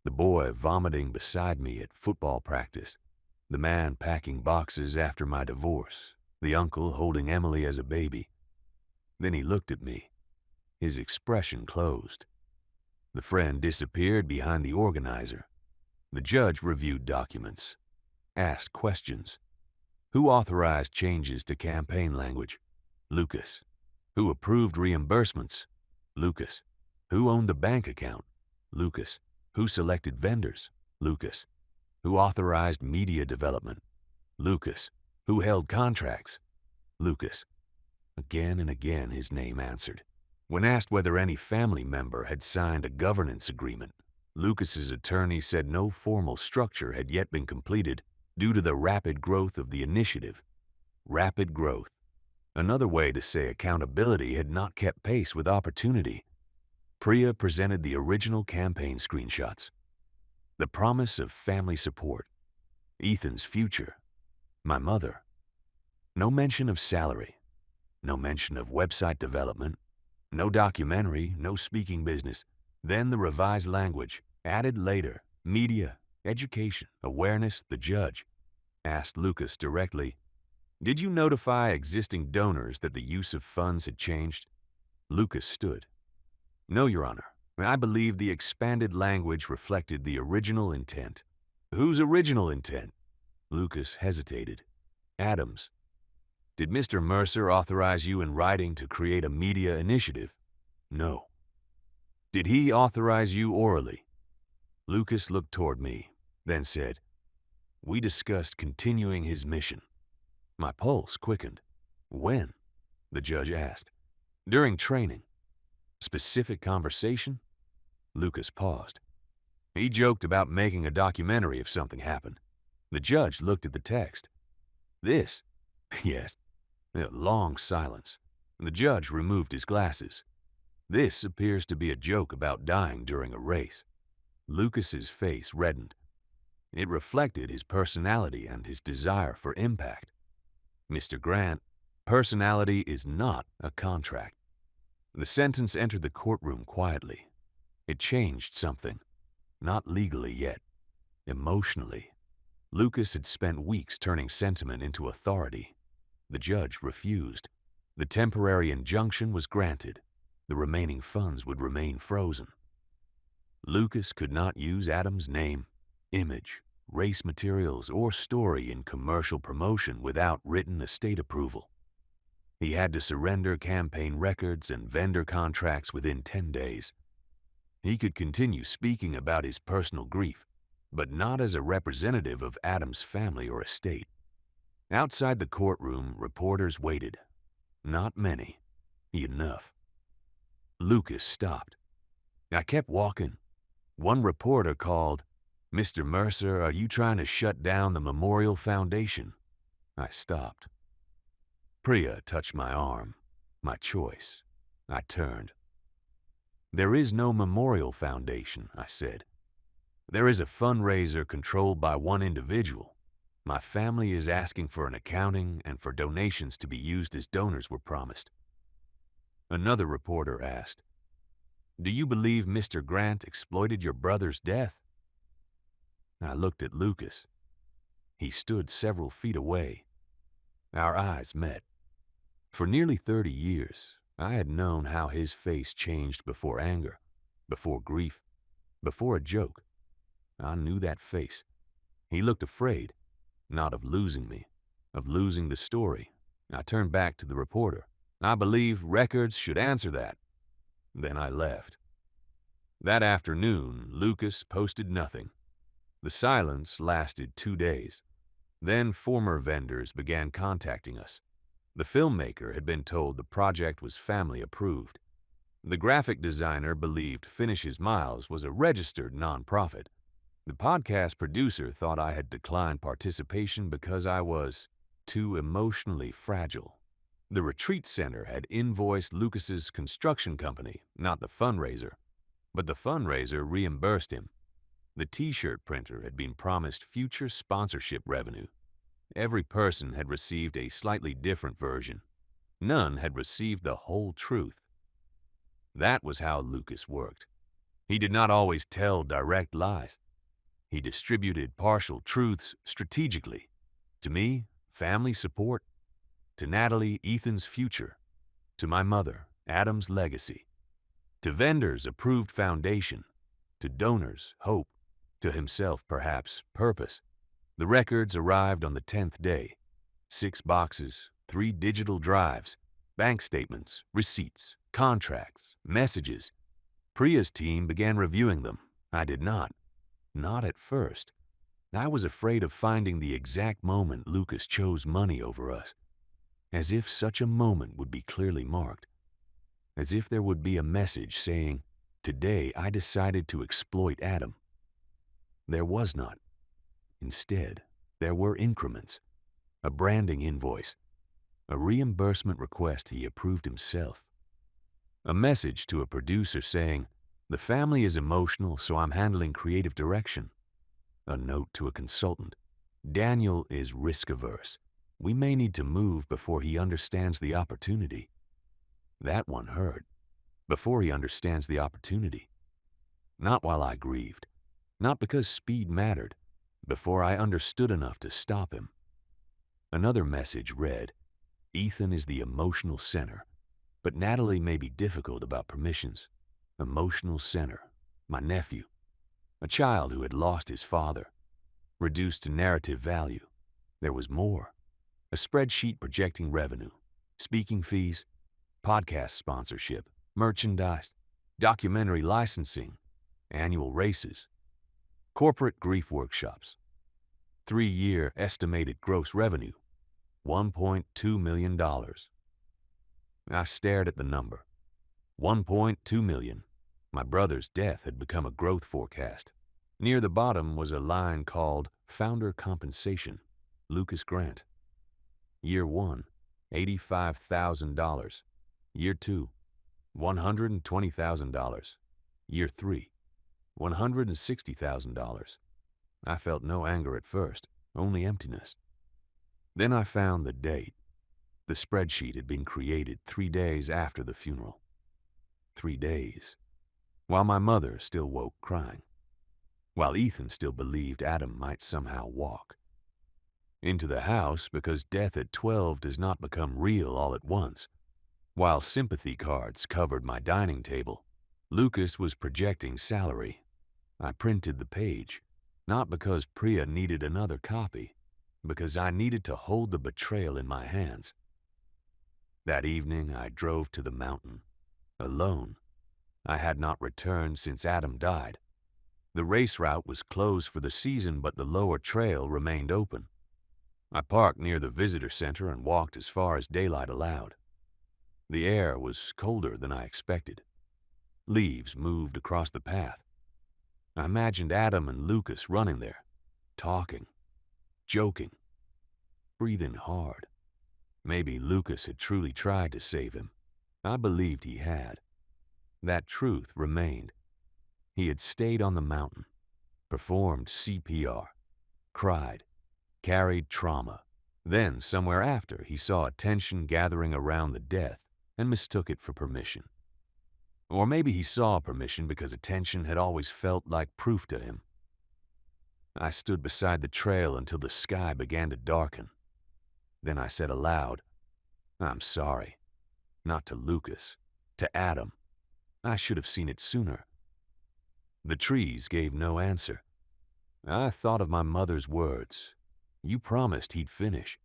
the boy vomiting beside me at football practice, the man packing boxes after my divorce, the uncle holding Emily as a baby. Then he looked at me. His expression closed. The friend disappeared behind the organizer. The judge reviewed documents, asked questions. Who authorized changes to campaign language? Lucas. Who approved reimbursements? Lucas. Who owned the bank account? Lucas. Who selected vendors? Lucas. Who authorized media development? Lucas. Who held contracts? Lucas. Again and again his name answered. When asked whether any family member had signed a governance agreement, Lucas's attorney said no formal structure had yet been completed due to the rapid growth of the initiative. Rapid growth. Another way to say accountability had not kept pace with opportunity. Priya presented the original campaign screenshots. The promise of family support. Ethan's future. My mother. No mention of salary. No mention of website development. No documentary, no speaking business. Then the revised language, added later, media, education, awareness, the judge. Asked Lucas directly, "Did you notify existing donors that the use of funds had changed?" Lucas stood. "No, Your Honor. I believe the expanded language reflected the original intent." "Whose original intent?" Lucas hesitated. "Adam's." "Did Mr. Mercer authorize you in writing to create a media initiative?" "No." "Did he authorize you orally?" Lucas looked toward me, then said, "We discussed continuing his mission." My pulse quickened. "When?" the judge asked. "During training." "Specific conversation?" Lucas paused. "He joked about making a documentary if something happened." The judge looked at the text. "This?" "Yes." A long silence. The judge removed his glasses. This appears to be a joke about dying during a race. Lucas's face reddened. It reflected his personality and his desire for impact. Mr. Grant, personality is not a contract. The sentence entered the courtroom quietly. It changed something. Not legally yet. Emotionally. Lucas had spent weeks turning sentiment into authority. The judge refused. The temporary injunction was granted. The remaining funds would remain frozen. Lucas could not use Adam's name, image, race materials, or story in commercial promotion without written estate approval. He had to surrender campaign records and vendor contracts within 10 days. He could continue speaking about his personal grief, but not as a representative of Adam's family or estate. Outside the courtroom, reporters waited. Not many. Enough. Lucas stopped. I kept walking. One reporter called, "Mr. Mercer, are you trying to shut down the Memorial Foundation?" I stopped. Priya touched my arm. My choice. I turned. "There is no Memorial Foundation," I said. "There is a fundraiser controlled by one individual. My family is asking for an accounting and for donations to be used as donors were promised." Another reporter asked, "Do you believe Mr. Grant exploited your brother's death?" I looked at Lucas. He stood several feet away. Our eyes met. For nearly 30 years, I had known how his face changed before anger, before grief, before a joke. I knew that face. He looked afraid, not of losing me, of losing the story. I turned back to the reporter. "I believe records should answer that." Then I left. That afternoon, Lucas posted nothing. The silence lasted 2 days. Then former vendors began contacting us. The filmmaker had been told the project was family approved. The graphic designer believed Finishes Miles was a registered nonprofit. The podcast producer thought I had declined participation because I was too emotionally fragile. The retreat center had invoiced Lucas's construction company, not the fundraiser. But the fundraiser reimbursed him. The t-shirt printer had been promised future sponsorship revenue. Every person had received a slightly different version. None had received the whole truth. That was how Lucas worked. He did not always tell direct lies. He distributed partial truths strategically. To me, family support. To Natalie, Ethan's future. To my mother, Adam's legacy. To vendors, approved foundation. To donors, hope. To himself, perhaps, purpose. The records arrived on the 10th day. 6 boxes, 3 digital drives, bank statements, receipts, contracts, messages. Priya's team began reviewing them. I did not. Not at first. I was afraid of finding the exact moment Lucas chose money over us. As if such a moment would be clearly marked. As if there would be a message saying, "Today I decided to exploit Adam." There was not. Instead, there were increments. A branding invoice. A reimbursement request he approved himself. A message to a producer saying, "The family is emotional, so I'm handling creative direction." A note to a consultant. "Daniel is risk-averse. We may need to move before he understands the opportunity." That one hurt. Before he understands the opportunity. Not while I grieved. Not because speed mattered. Before I understood enough to stop him. Another message read, "Ethan is the emotional center, but Natalie may be difficult about permissions." Emotional center. My nephew. A child who had lost his father. Reduced to narrative value. There was more. A spreadsheet projecting revenue. Speaking fees. Podcast sponsorship. Merchandise. Documentary licensing. Annual races. Corporate grief workshops. 3-year estimated gross revenue. $1.2 million. I stared at the number. 1.2 million. My brother's death had become a growth forecast. Near the bottom was a line called Founder Compensation, Lucas Grant. Year 1, $85,000. Year 2, $120,000. Year 3, $160,000. I felt no anger at first, only emptiness. Then I found the date. The spreadsheet had been created 3 days after the funeral. 3 days. While my mother still woke crying. While Ethan still believed Adam might somehow walk into the house because death at 12 does not become real all at once. While sympathy cards covered my dining table, Lucas was projecting salary. I printed the page, not because Priya needed another copy, because I needed to hold the betrayal in my hands. That evening I drove to the mountain, alone. I had not returned since Adam died. The race route was closed for the season, but the lower trail remained open. I parked near the visitor center and walked as far as daylight allowed. The air was colder than I expected. Leaves moved across the path. I imagined Adam and Lucas running there, talking, joking, breathing hard. Maybe Lucas had truly tried to save him. I believed he had. That truth remained. He had stayed on the mountain, performed CPR, cried, carried trauma. Then, somewhere after, he saw attention gathering around the death and mistook it for permission. Or maybe he saw permission because attention had always felt like proof to him. I stood beside the trail until the sky began to darken. Then I said aloud, "I'm sorry. Not to Lucas, to Adam. I should have seen it sooner." The trees gave no answer. I thought of my mother's words. You promised he'd finish.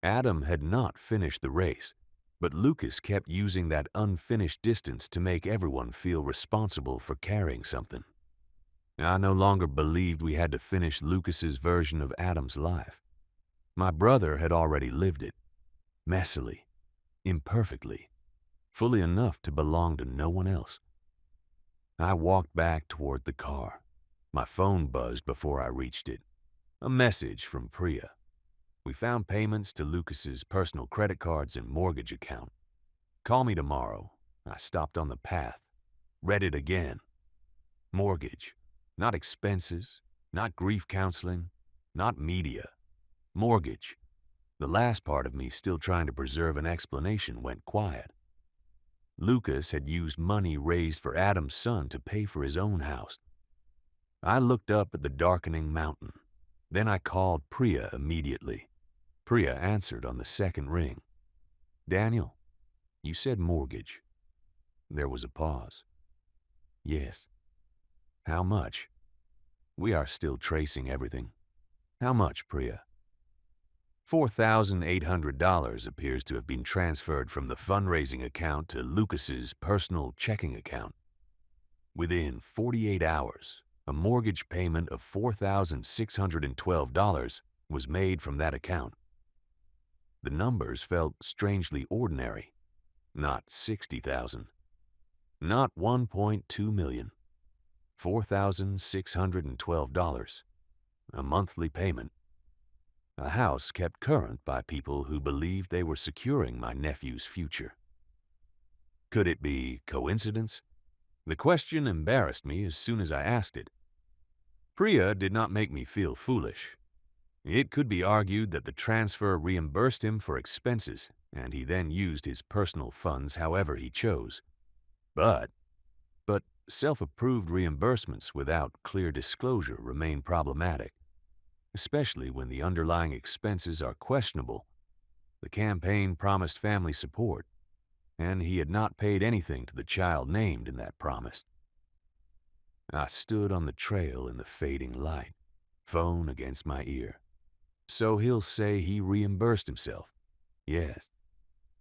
Adam had not finished the race, but Lucas kept using that unfinished distance to make everyone feel responsible for carrying something. I no longer believed we had to finish Lucas's version of Adam's life. My brother had already lived it, messily, imperfectly, fully enough to belong to no one else. I walked back toward the car. My phone buzzed before I reached it. A message from Priya. We found payments to Lucas's personal credit cards and mortgage account. Call me tomorrow. I stopped on the path, read it again. Mortgage, not expenses, not grief counseling, not media. Mortgage. The last part of me, still trying to preserve an explanation, went quiet. Lucas had used money raised for Adam's son to pay for his own house. I looked up at the darkening mountain. Then I called Priya immediately. Priya answered on the second ring. "Daniel, you said mortgage." There was a pause. "Yes." "How much?" "We are still tracing everything." "How much, Priya?" $4,800 appears to have been transferred from the fundraising account to Lucas's personal checking account. Within 48 hours, a mortgage payment of $4,612 was made from that account. The numbers felt strangely ordinary. Not 60,000. Not 1.2 million. $4,612. A monthly payment. A house kept current by people who believed they were securing my nephew's future. Could it be coincidence? The question embarrassed me as soon as I asked it. Priya did not make me feel foolish. It could be argued that the transfer reimbursed him for expenses, and he then used his personal funds however he chose. But self-approved reimbursements without clear disclosure remain problematic, especially when the underlying expenses are questionable. The campaign promised family support, and he had not paid anything to the child named in that promise. I stood on the trail in the fading light, phone against my ear. So he'll say he reimbursed himself. Yes.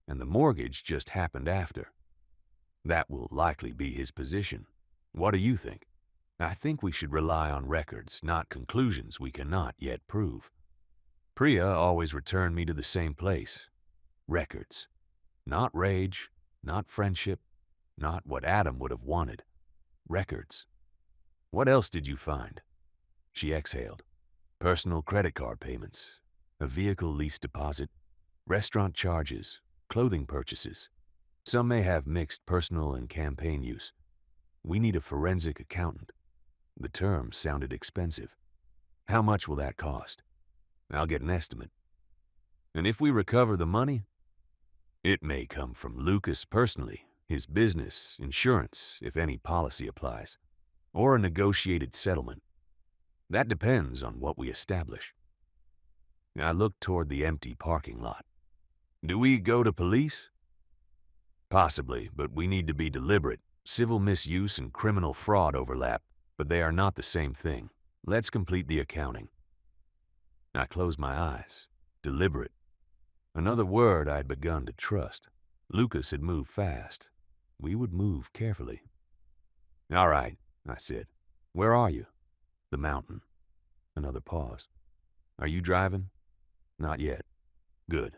And the mortgage just happened after. That will likely be his position. What do you think? I think we should rely on records, not conclusions we cannot yet prove. Priya always returned me to the same place. Records. Not rage, not friendship, not what Adam would have wanted. Records. What else did you find? She exhaled. Personal credit card payments. A vehicle lease deposit. restaurant charges, clothing purchases. Some may have mixed personal and campaign use. We need a forensic accountant. The term sounded expensive. How much will that cost? I'll get an estimate. And if we recover the money, it may come from Lucas personally, his business, insurance, if any policy applies, or a negotiated settlement. That depends on what we establish. I looked toward the empty parking lot. Do we go to police? Possibly, but we need to be deliberate. Civil misuse and criminal fraud overlap, but they are not the same thing. Let's complete the accounting. I closed my eyes. Deliberate. Another word I'd begun to trust. Lucas had moved fast. We would move carefully. All right, I said. Where are you? The mountain. Another pause. Are you driving? Not yet. Good.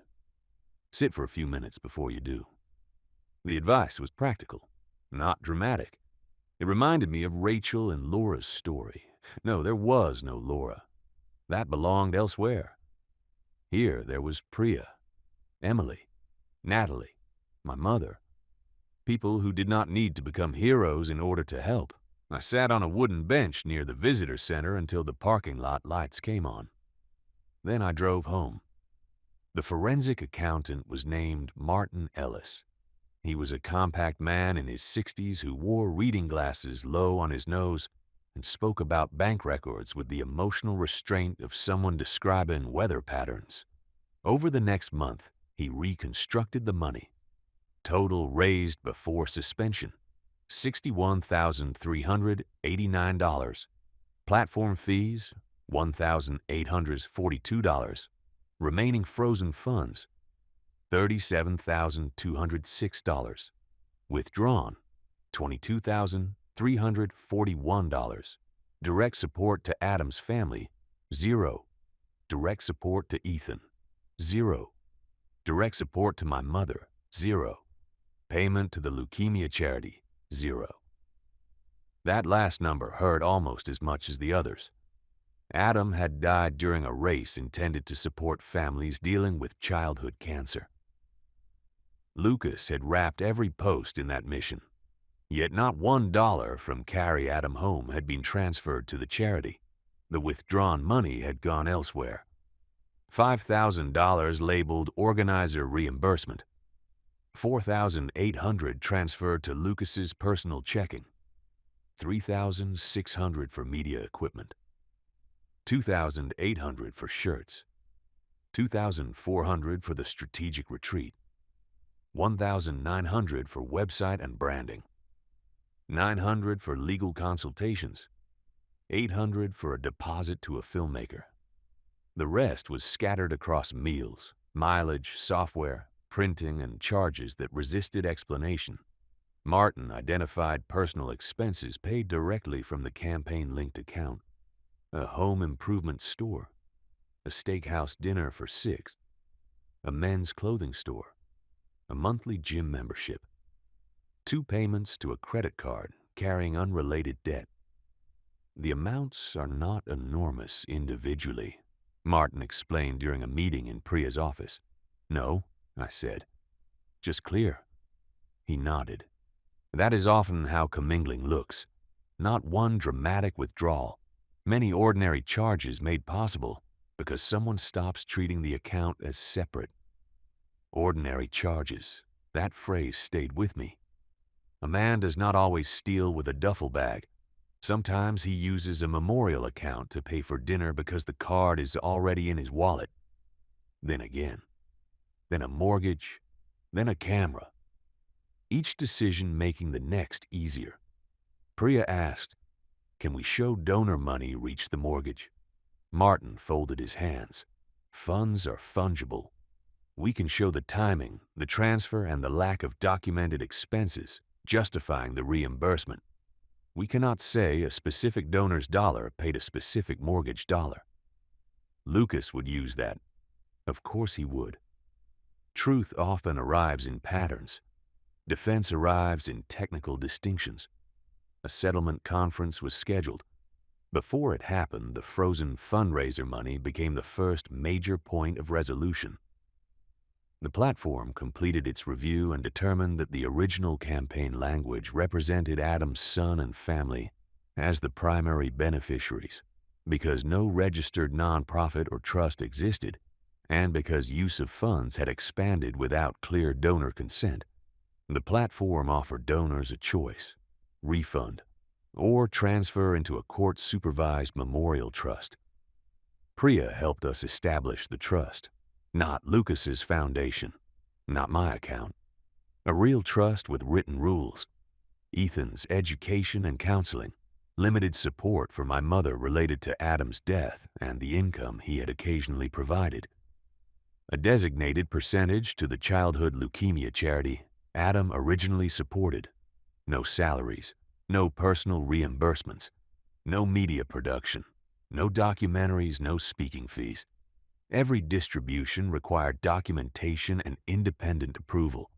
Sit for a few minutes before you do. The advice was practical, not dramatic. It reminded me of Rachel and Laura's story. No, there was no Laura. That belonged elsewhere. Here there was Priya, Emily, Natalie, my mother. People who did not need to become heroes in order to help. I sat on a wooden bench near the visitor center until the parking lot lights came on. Then I drove home. The forensic accountant was named Martin Ellis. He was a compact man in his 60s who wore reading glasses low on his nose and spoke about bank records with the emotional restraint of someone describing weather patterns. Over the next month, he reconstructed the money. Total raised before suspension, $61,389. Platform fees, $1,842. Remaining frozen funds, $37,206. Withdrawn, $22,341. Direct support to Adam's family, 0. Direct support to Ethan, 0. Direct support to my mother, 0. Payment to the leukemia charity, 0. That last number hurt almost as much as the others. Adam had died during a race intended to support families dealing with childhood cancer. Lucas had wrapped every post in that mission, yet not $1 from Carry Adam Home had been transferred to the charity. The withdrawn money had gone elsewhere. $5,000 labeled organizer reimbursement. $4,800 transferred to Lucas's personal checking. $3,600 for media equipment. $2,800 for shirts. $2,400 for the strategic retreat. $1,900 for website and branding. $900 for legal consultations. $800 for a deposit to a filmmaker. The rest was scattered across meals, mileage, software, printing, and charges that resisted explanation. Martin identified personal expenses paid directly from the campaign-linked account. A home improvement store, a steakhouse dinner for 6, a men's clothing store, a monthly gym membership, 2 payments to a credit card carrying unrelated debt. The amounts are not enormous individually, Martin explained during a meeting in Priya's office. No, I said. Just clear. He nodded. That is often how commingling looks. Not one dramatic withdrawal. Many ordinary charges made possible because someone stops treating the account as separate. Ordinary charges. That phrase stayed with me. A man does not always steal with a duffel bag. Sometimes he uses a memorial account to pay for dinner because the card is already in his wallet. Then again. Then a mortgage. Then a camera. Each decision making the next easier. Priya asked, "Can we show donor money reach the mortgage?" Martin folded his hands. Funds are fungible. We can show the timing, the transfer, and the lack of documented expenses, justifying the reimbursement. We cannot say a specific donor's dollar paid a specific mortgage dollar. Lucas would use that. Of course he would. Truth often arrives in patterns. Defense arrives in technical distinctions. A settlement conference was scheduled. Before it happened, the frozen fundraiser money became the first major point of resolution. The platform completed its review and determined that the original campaign language represented Adam's son and family as the primary beneficiaries because no registered nonprofit or trust existed and because use of funds had expanded without clear donor consent. The platform offered donors a choice: refund or transfer into a court-supervised memorial trust. Priya helped us establish the trust, not Lucas's foundation, not my account. A real trust with written rules, Ethan's education and counseling, limited support for my mother related to Adam's death and the income he had occasionally provided, a designated percentage to the childhood leukemia charity Adam originally supported, no salaries, no personal reimbursements, no media production, no documentaries, no speaking fees. Every distribution required documentation and independent approval.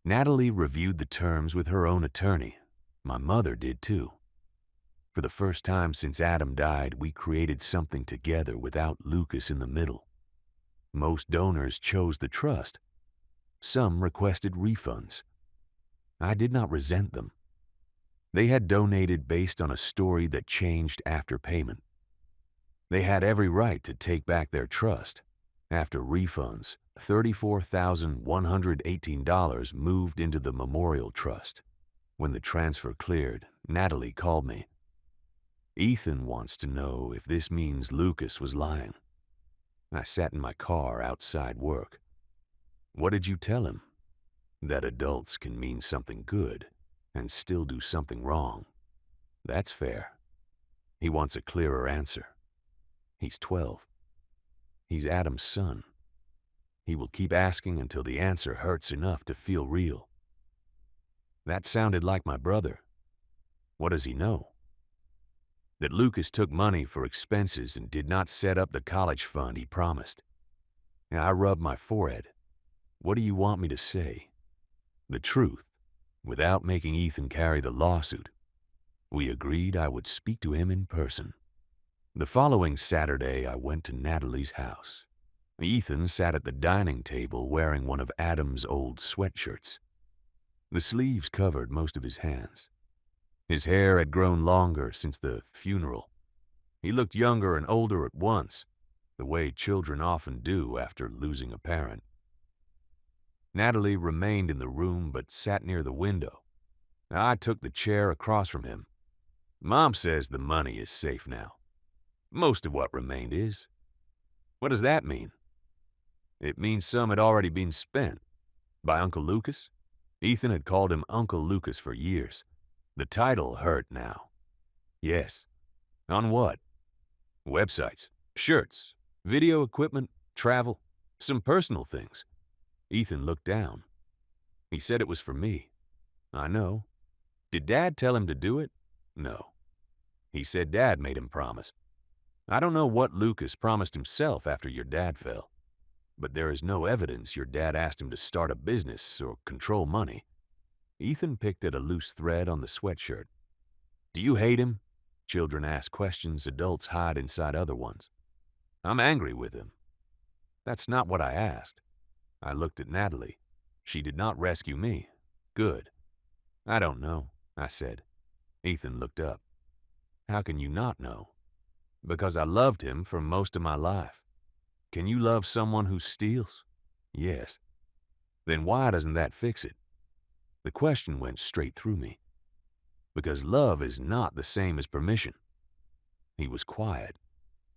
Natalie reviewed the terms with her own attorney. My mother did too. For the first time since Adam died, we created something together without Lucas in the middle. Most donors chose the trust. Some requested refunds. I did not resent them. They had donated based on a story that changed after payment. They had every right to take back their trust. After refunds, $34,118 moved into the memorial trust. When the transfer cleared, Natalie called me. Ethan wants to know if this means Lucas was lying. I sat in my car outside work. What did you tell him? That adults can mean something good and still do something wrong. That's fair. He wants a clearer answer. He's 12. He's Adam's son. He will keep asking until the answer hurts enough to feel real. That sounded like my brother. What does he know? That Lucas took money for expenses and did not set up the college fund he promised. I rubbed my forehead. What do you want me to say? The truth, without making Ethan carry the lawsuit. We agreed I would speak to him in person. The following Saturday, I went to Natalie's house. Ethan sat at the dining table wearing one of Adam's old sweatshirts. The sleeves covered most of his hands. His hair had grown longer since the funeral. He looked younger and older at once, the way children often do after losing a parent. Natalie remained in the room but sat near the window. I took the chair across from him. Mom says the money is safe now. Most of what remained is. What does that mean? It means some had already been spent. By Uncle Lucas? Ethan had called him Uncle Lucas for years. The title hurt now. Yes. On what? Websites, shirts, video equipment, travel, some personal things. Ethan looked down. He said it was for me. I know. Did Dad tell him to do it? No. He said Dad made him promise. I don't know what Lucas promised himself after your dad fell, but there is no evidence your dad asked him to start a business or control money. Ethan picked at a loose thread on the sweatshirt. Do you hate him? Children ask questions adults hide inside other ones. I'm angry with him. That's not what I asked. I looked at Natalie. She did not rescue me. Good. I don't know, I said. Ethan looked up. How can you not know? Because I loved him for most of my life. Can you love someone who steals? Yes. Then why doesn't that fix it? The question went straight through me. Because love is not the same as permission. He was quiet.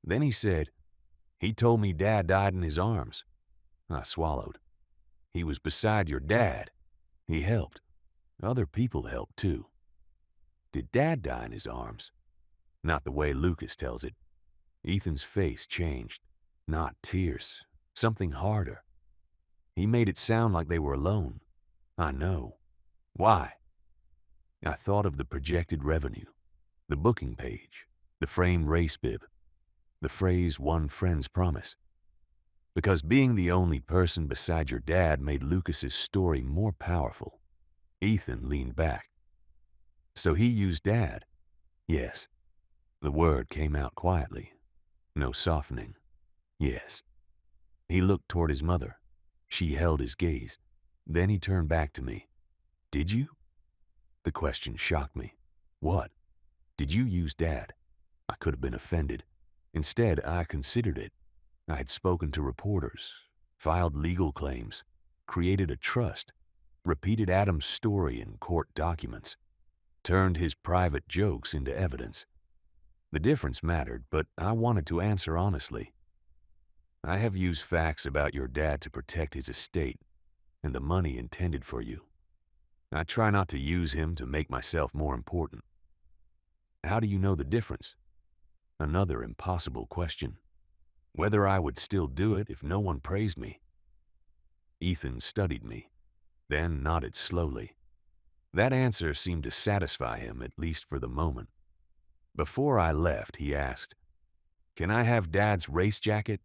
Then he said, he told me Dad died in his arms. I swallowed. He was beside your dad. He helped. Other people helped too. Did Dad die in his arms? Not the way Lucas tells it. Ethan's face changed. Not tears. Something harder. He made it sound like they were alone. I know. Why? I thought of the projected revenue, the booking page, the framed race bib, the phrase one friend's promise. Because being the only person beside your dad made Lucas's story more powerful. Ethan leaned back. So he used Dad? Yes. The word came out quietly. No softening. Yes. He looked toward his mother. She held his gaze. Then he turned back to me. Did you? The question shocked me. What? Did you use Dad? I could have been offended. Instead, I considered it. I had spoken to reporters, filed legal claims, created a trust, repeated Adam's story in court documents, turned his private jokes into evidence. The difference mattered, but I wanted to answer honestly. I have used facts about your dad to protect his estate and the money intended for you. I try not to use him to make myself more important. How do you know the difference? Another impossible question. Whether I would still do it if no one praised me. Ethan studied me, then nodded slowly. That answer seemed to satisfy him, at least for the moment. Before I left, he asked, "Can I have Dad's race jacket?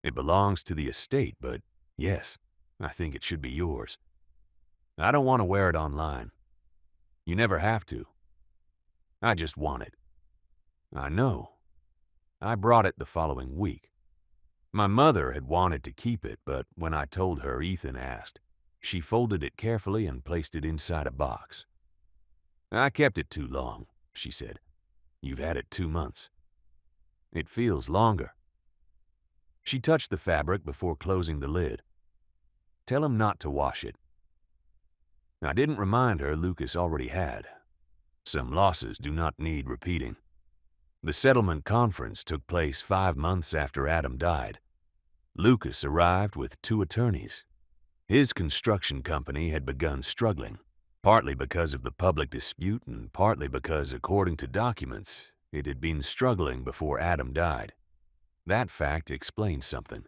It belongs to the estate, but yes, I think it should be yours. I don't want to wear it online. You never have to. I just want it." I know. I brought it the following week. My mother had wanted to keep it, but when I told her, Ethan asked. She folded it carefully and placed it inside a box. "I kept it too long," she said. "You've had it 2 months. It feels longer." She touched the fabric before closing the lid. "Tell him not to wash it." I didn't remind her Lucas already had. Some losses do not need repeating. The settlement conference took place 5 months after Adam died. Lucas arrived with 2 attorneys. His construction company had begun struggling, partly because of the public dispute and partly because, according to documents, it had been struggling before Adam died. That fact explained something.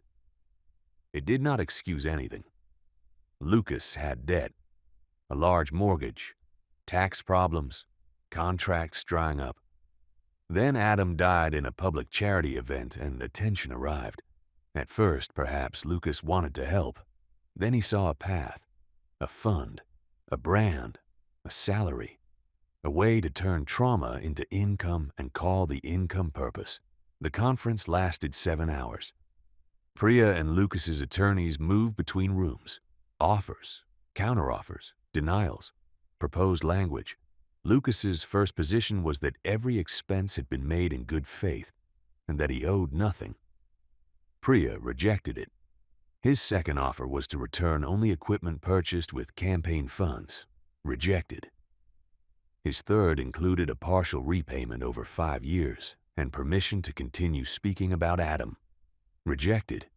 It did not excuse anything. Lucas had debt, a large mortgage, tax problems, contracts drying up. Then Adam died in a public charity event and attention arrived. At first, perhaps, Lucas wanted to help. Then he saw a path, a fund, a brand, a salary, a way to turn trauma into income and call the income purpose. The conference lasted 7 hours. Priya and Lucas's attorneys moved between rooms, offers, counteroffers, denials, proposed language. Lucas's first position was that every expense had been made in good faith and that he owed nothing. Priya rejected it. His second offer was to return only equipment purchased with campaign funds. Rejected. His third included a partial repayment over 5 years and permission to continue speaking about Adam. Rejected.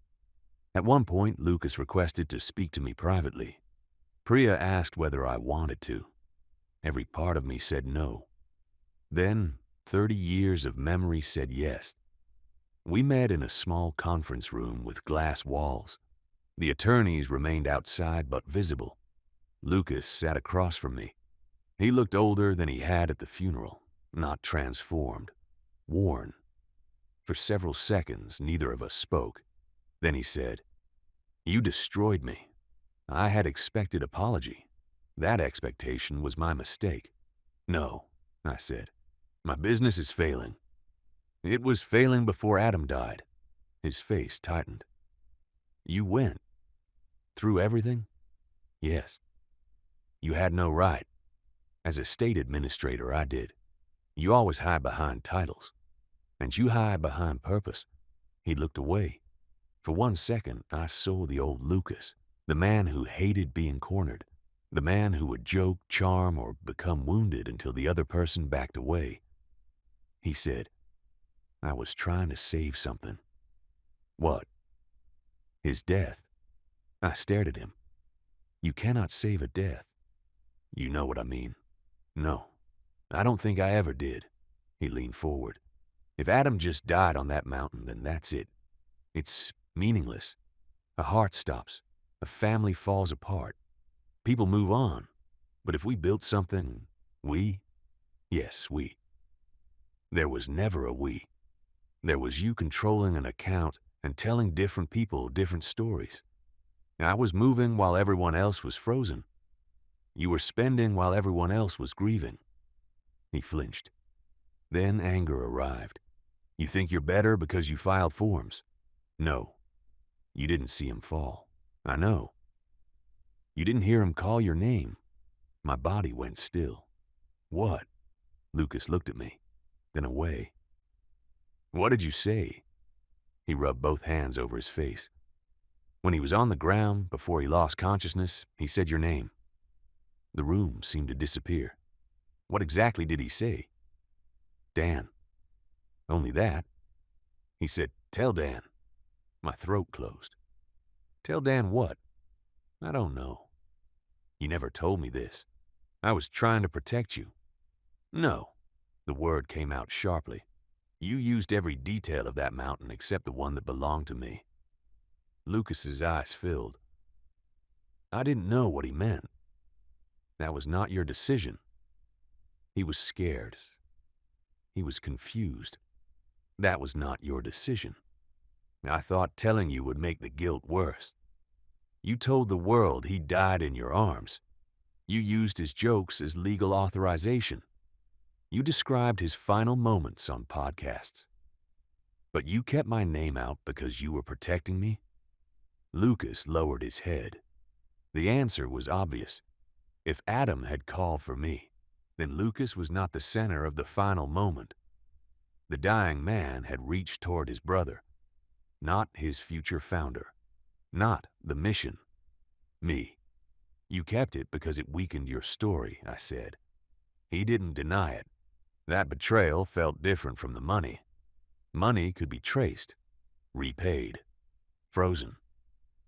At one point, Lucas requested to speak to me privately. Priya asked whether I wanted to. Every part of me said no. Then, 30 years of memory said yes. We met in a small conference room with glass walls. The attorneys remained outside but visible. Lucas sat across from me. He looked older than he had at the funeral, not transformed, worn. For several seconds, neither of us spoke. Then he said, "You destroyed me. I had expected apology. That expectation was my mistake." "No," I said. "My business is failing. It was failing before Adam died." His face tightened. "You went? Through everything?" "Yes." "You had no right. As a state administrator, I did. You always hide behind titles. And you hide behind purpose." He looked away. For 1 second, I saw the old Lucas, the man who hated being cornered, the man who would joke, charm, or become wounded until the other person backed away. He said, "I was trying to save something." "What?" "His death." I stared at him. "You cannot save a death." "You know what I mean." "No, I don't think I ever did." He leaned forward. "If Adam just died on that mountain, then that's it. It's meaningless. A heart stops. A family falls apart. People move on. But if we built something, yes, we. There was never a we. There was you controlling an account and telling different people different stories. I was moving while everyone else was frozen. You were spending while everyone else was grieving." He flinched. Then anger arrived. "You think you're better because you filed forms?" "No. You didn't see him fall. I know. You didn't hear him call your name. My body went still. What? Lucas looked at me, then away. What did you say? He rubbed both hands over his face. When he was on the ground, before he lost consciousness, he said your name. The room seemed to disappear. What exactly did he say? Dan. Only that. He said, tell Dan. My throat closed. Tell Dan what? I don't know. You never told me this. I was trying to protect you. No. The word came out sharply. You used every detail of that mountain except the one that belonged to me. Lucas's eyes filled. I didn't know what he meant. That was not your decision. He was scared. He was confused. That was not your decision. I thought telling you would make the guilt worse. You told the world he died in your arms. You used his jokes as legal authorization. You described his final moments on podcasts. But you kept my name out because you were protecting me? Lucas lowered his head. The answer was obvious. If Adam had called for me, then Lucas was not the center of the final moment. The dying man had reached toward his brother, not his future founder, not the mission. Me. You kept it because it weakened your story, I said. He didn't deny it. That betrayal felt different from the money. Money could be traced, repaid, frozen.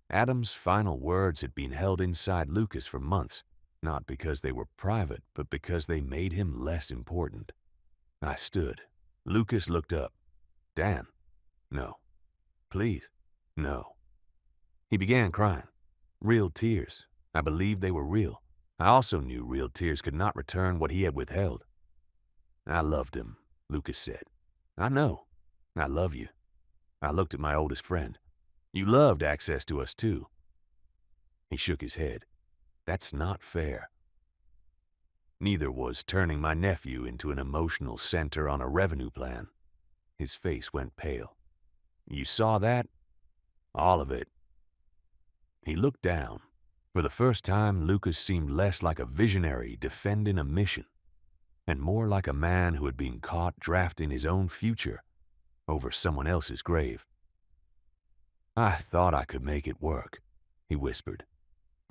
Adam's final words had been held inside Lucas for months, not because they were private, but because they made him less important. I stood. Lucas looked up. Dan? No. Please? No. He began crying. Real tears. I believed they were real. I also knew real tears could not return what he had withheld. I loved him, Lucas said. I know. I love you. I looked at my oldest friend. You loved access to us too. He shook his head. That's not fair. Neither was turning my nephew into an emotional center on a revenue plan. His face went pale. You saw that? All of it. He looked down. For the first time, Lucas seemed less like a visionary defending a mission, and more like a man who had been caught drafting his own future over someone else's grave. I thought I could make it work, he whispered.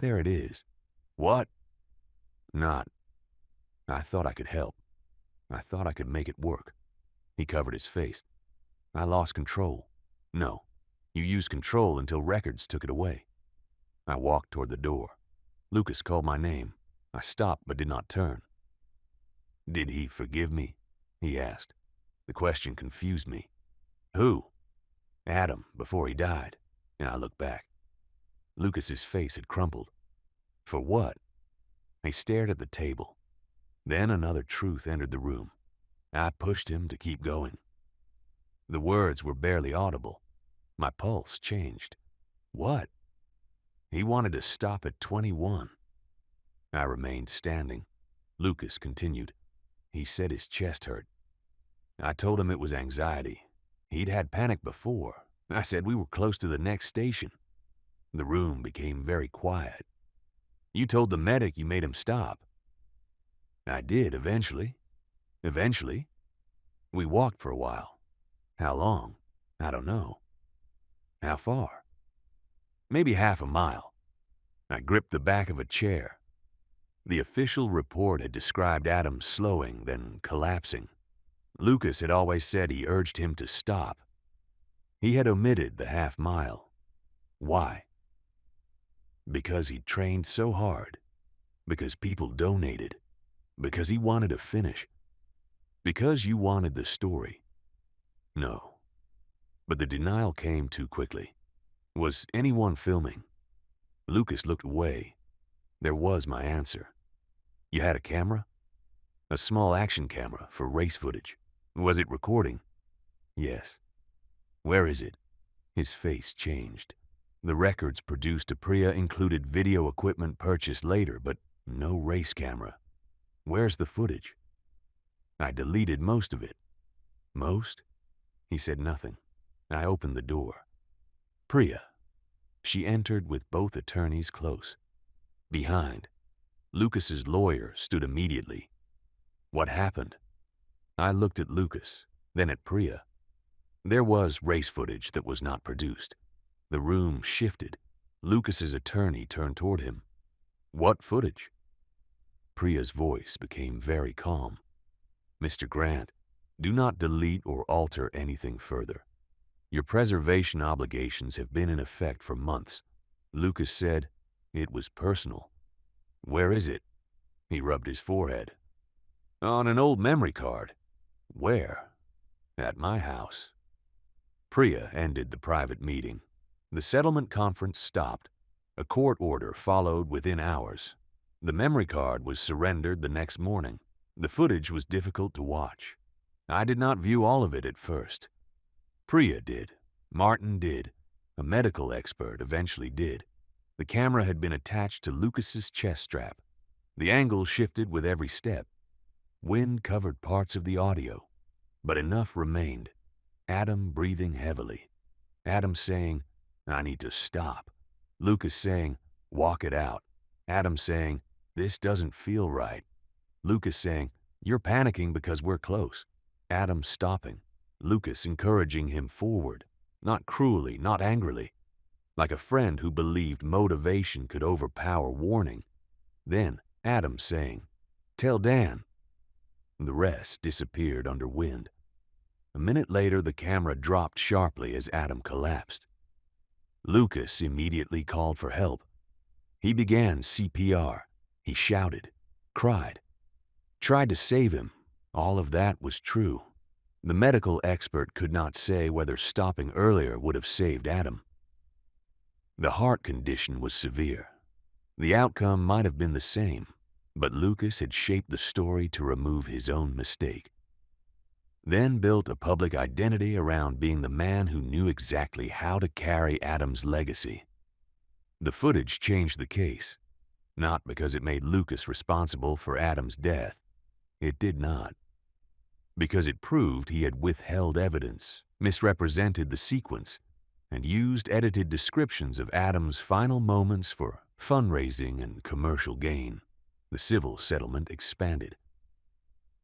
There it is. What? Not. I thought I could help. I thought I could make it work. He covered his face. I lost control. No, you used control until records took it away. I walked toward the door. Lucas called my name. I stopped but did not turn. Did he forgive me? He asked. The question confused me. Who? Adam, before he died. And I looked back. Lucas's face had crumpled. For what? He stared at the table. Then another truth entered the room. I pushed him to keep going. The words were barely audible. My pulse changed. What? He wanted to stop at 21. I remained standing. Lucas continued. He said his chest hurt. I told him it was anxiety. He'd had panic before. I said we were close to the next station. The room became very quiet. You told the medic you made him stop. I did, eventually. Eventually. We walked for a while. How long? I don't know. How far? Maybe half a mile. I gripped the back of a chair. The official report had described Adam slowing, then collapsing. Lucas had always said he urged him to stop. He had omitted the half mile. Why? Because he'd trained so hard. Because people donated. Because he wanted to finish. Because you wanted the story. No. But the denial came too quickly. Was anyone filming? Lucas looked away. There was my answer. You had a camera? A small action camera for race footage. Was it recording? Yes. Where is it? His face changed. The records produced Apriya included video equipment purchased later, but no race camera. Where's the footage? I deleted most of it. Most? He said nothing. I opened the door. Priya. She entered with both attorneys close. Behind, Lucas's lawyer stood immediately. What happened? I looked at Lucas, then at Priya. There was race footage that was not produced. The room shifted. Lucas's attorney turned toward him. What footage? Priya's voice became very calm. Mr. Grant, do not delete or alter anything further. Your preservation obligations have been in effect for months. Lucas said, it was personal. Where is it? He rubbed his forehead. On an old memory card. Where? At my house. Priya ended the private meeting. The settlement conference stopped. A court order followed within hours. The memory card was surrendered the next morning. The footage was difficult to watch. I did not view all of it at first. Priya did. Martin did. A medical expert eventually did. The camera had been attached to Lucas's chest strap. The angle shifted with every step. Wind covered parts of the audio, but enough remained. Adam breathing heavily. Adam saying, I need to stop. Lucas saying, walk it out. Adam saying, this doesn't feel right. Lucas saying, you're panicking because we're close. Adam stopping. Lucas encouraging him forward, not cruelly, not angrily, like a friend who believed motivation could overpower warning. Then Adam saying, tell Dan. The rest disappeared under wind. A minute later, the camera dropped sharply as Adam collapsed. Lucas immediately called for help. He began CPR. He shouted, cried, tried to save him. All of that was true. The medical expert could not say whether stopping earlier would have saved Adam. The heart condition was severe. The outcome might have been the same, but Lucas had shaped the story to remove his own mistake. Then built a public identity around being the man who knew exactly how to carry Adam's legacy. The footage changed the case, not because it made Lucas responsible for Adam's death. It did not. Because it proved he had withheld evidence, misrepresented the sequence, and used edited descriptions of Adam's final moments for fundraising and commercial gain. The civil settlement expanded.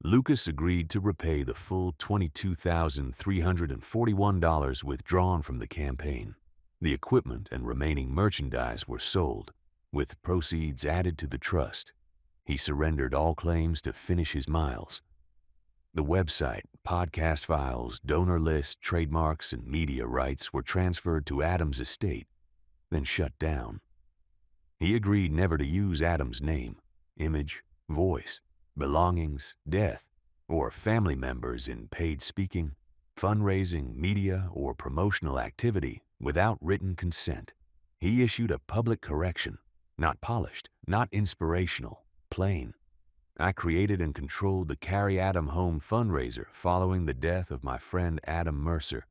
Lucas agreed to repay the full $22,341 withdrawn from the campaign. The equipment and remaining merchandise were sold, with proceeds added to the trust. He surrendered all claims to finish his miles. The website, podcast files, donor list, trademarks, and media rights were transferred to Adam's estate, then shut down. He agreed never to use Adam's name, image, voice, belongings, death, or family members in paid speaking, fundraising, media, or promotional activity without written consent. He issued a public correction, not polished, not inspirational, plain. I created and controlled the Carry Adam Home fundraiser following the death of my friend Adam Mercer.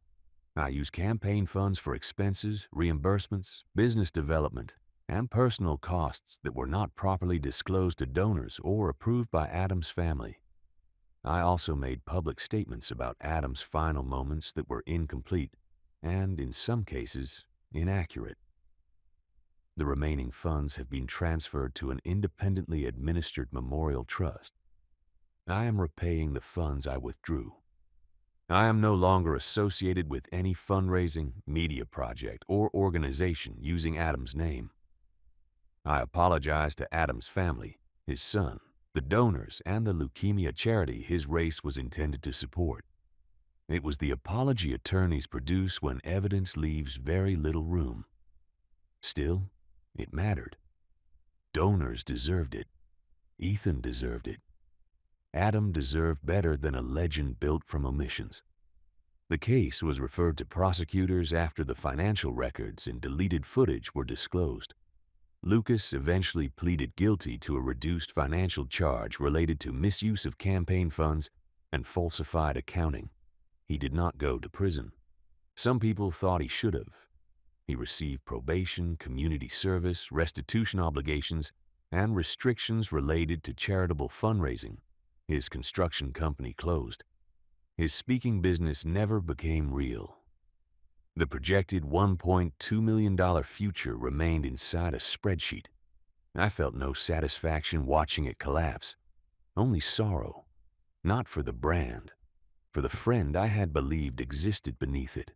I used campaign funds for expenses, reimbursements, business development, and personal costs that were not properly disclosed to donors or approved by Adam's family. I also made public statements about Adam's final moments that were incomplete and, in some cases, inaccurate. The remaining funds have been transferred to an independently administered memorial trust. I am repaying the funds I withdrew. I am no longer associated with any fundraising, media project, or organization using Adam's name. I apologize to Adam's family, his son, the donors, and the leukemia charity his race was intended to support. It was the apology attorneys produce when evidence leaves very little room. Still, it mattered. Donors deserved it. Ethan deserved it. Adam deserved better than a legend built from omissions. The case was referred to prosecutors after the financial records and deleted footage were disclosed. Lucas eventually pleaded guilty to a reduced financial charge related to misuse of campaign funds and falsified accounting. He did not go to prison. Some people thought he should have. He received probation, community service, restitution obligations, and restrictions related to charitable fundraising. His construction company closed. His speaking business never became real. The projected $1.2 million future remained inside a spreadsheet. I felt no satisfaction watching it collapse, only sorrow, not for the brand, for the friend I had believed existed beneath it.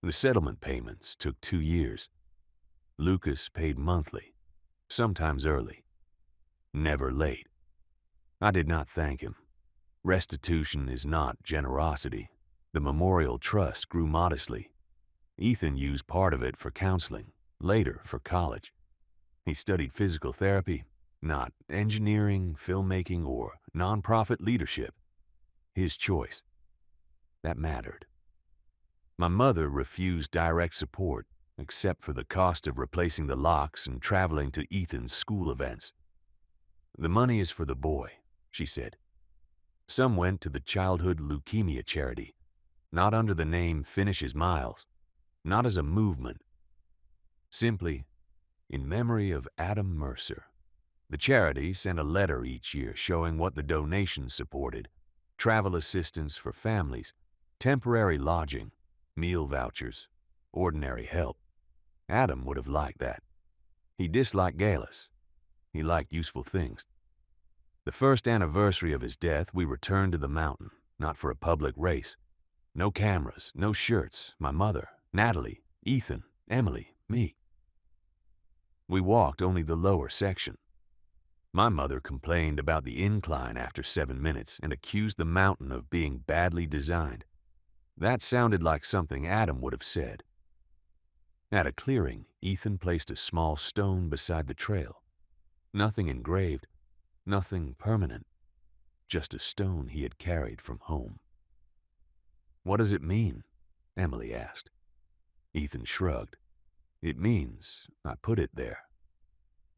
The settlement payments took 2 years. Lucas paid monthly, sometimes early, never late. I did not thank him. Restitution is not generosity. The memorial trust grew modestly. Ethan used part of it for counseling, later for college. He studied physical therapy, not engineering, filmmaking, or nonprofit leadership. His choice. That mattered. My mother refused direct support, except for the cost of replacing the locks and traveling to Ethan's school events. "The money is for the boy," she said. Some went to the childhood leukemia charity, not under the name Finish His Miles, not as a movement. Simply, in memory of Adam Mercer. The charity sent a letter each year showing what the donations supported: travel assistance for families, temporary lodging, meal vouchers, ordinary help. Adam would have liked that. He disliked galas. He liked useful things. The first anniversary of his death, we returned to the mountain, not for a public race. No cameras, no shirts, my mother, Natalie, Ethan, Emily, me. We walked only the lower section. My mother complained about the incline after 7 minutes and accused the mountain of being badly designed. That sounded like something Adam would have said. At a clearing, Ethan placed a small stone beside the trail. Nothing engraved, nothing permanent, just a stone he had carried from home. "What does it mean?" Emily asked. Ethan shrugged. "It means I put it there."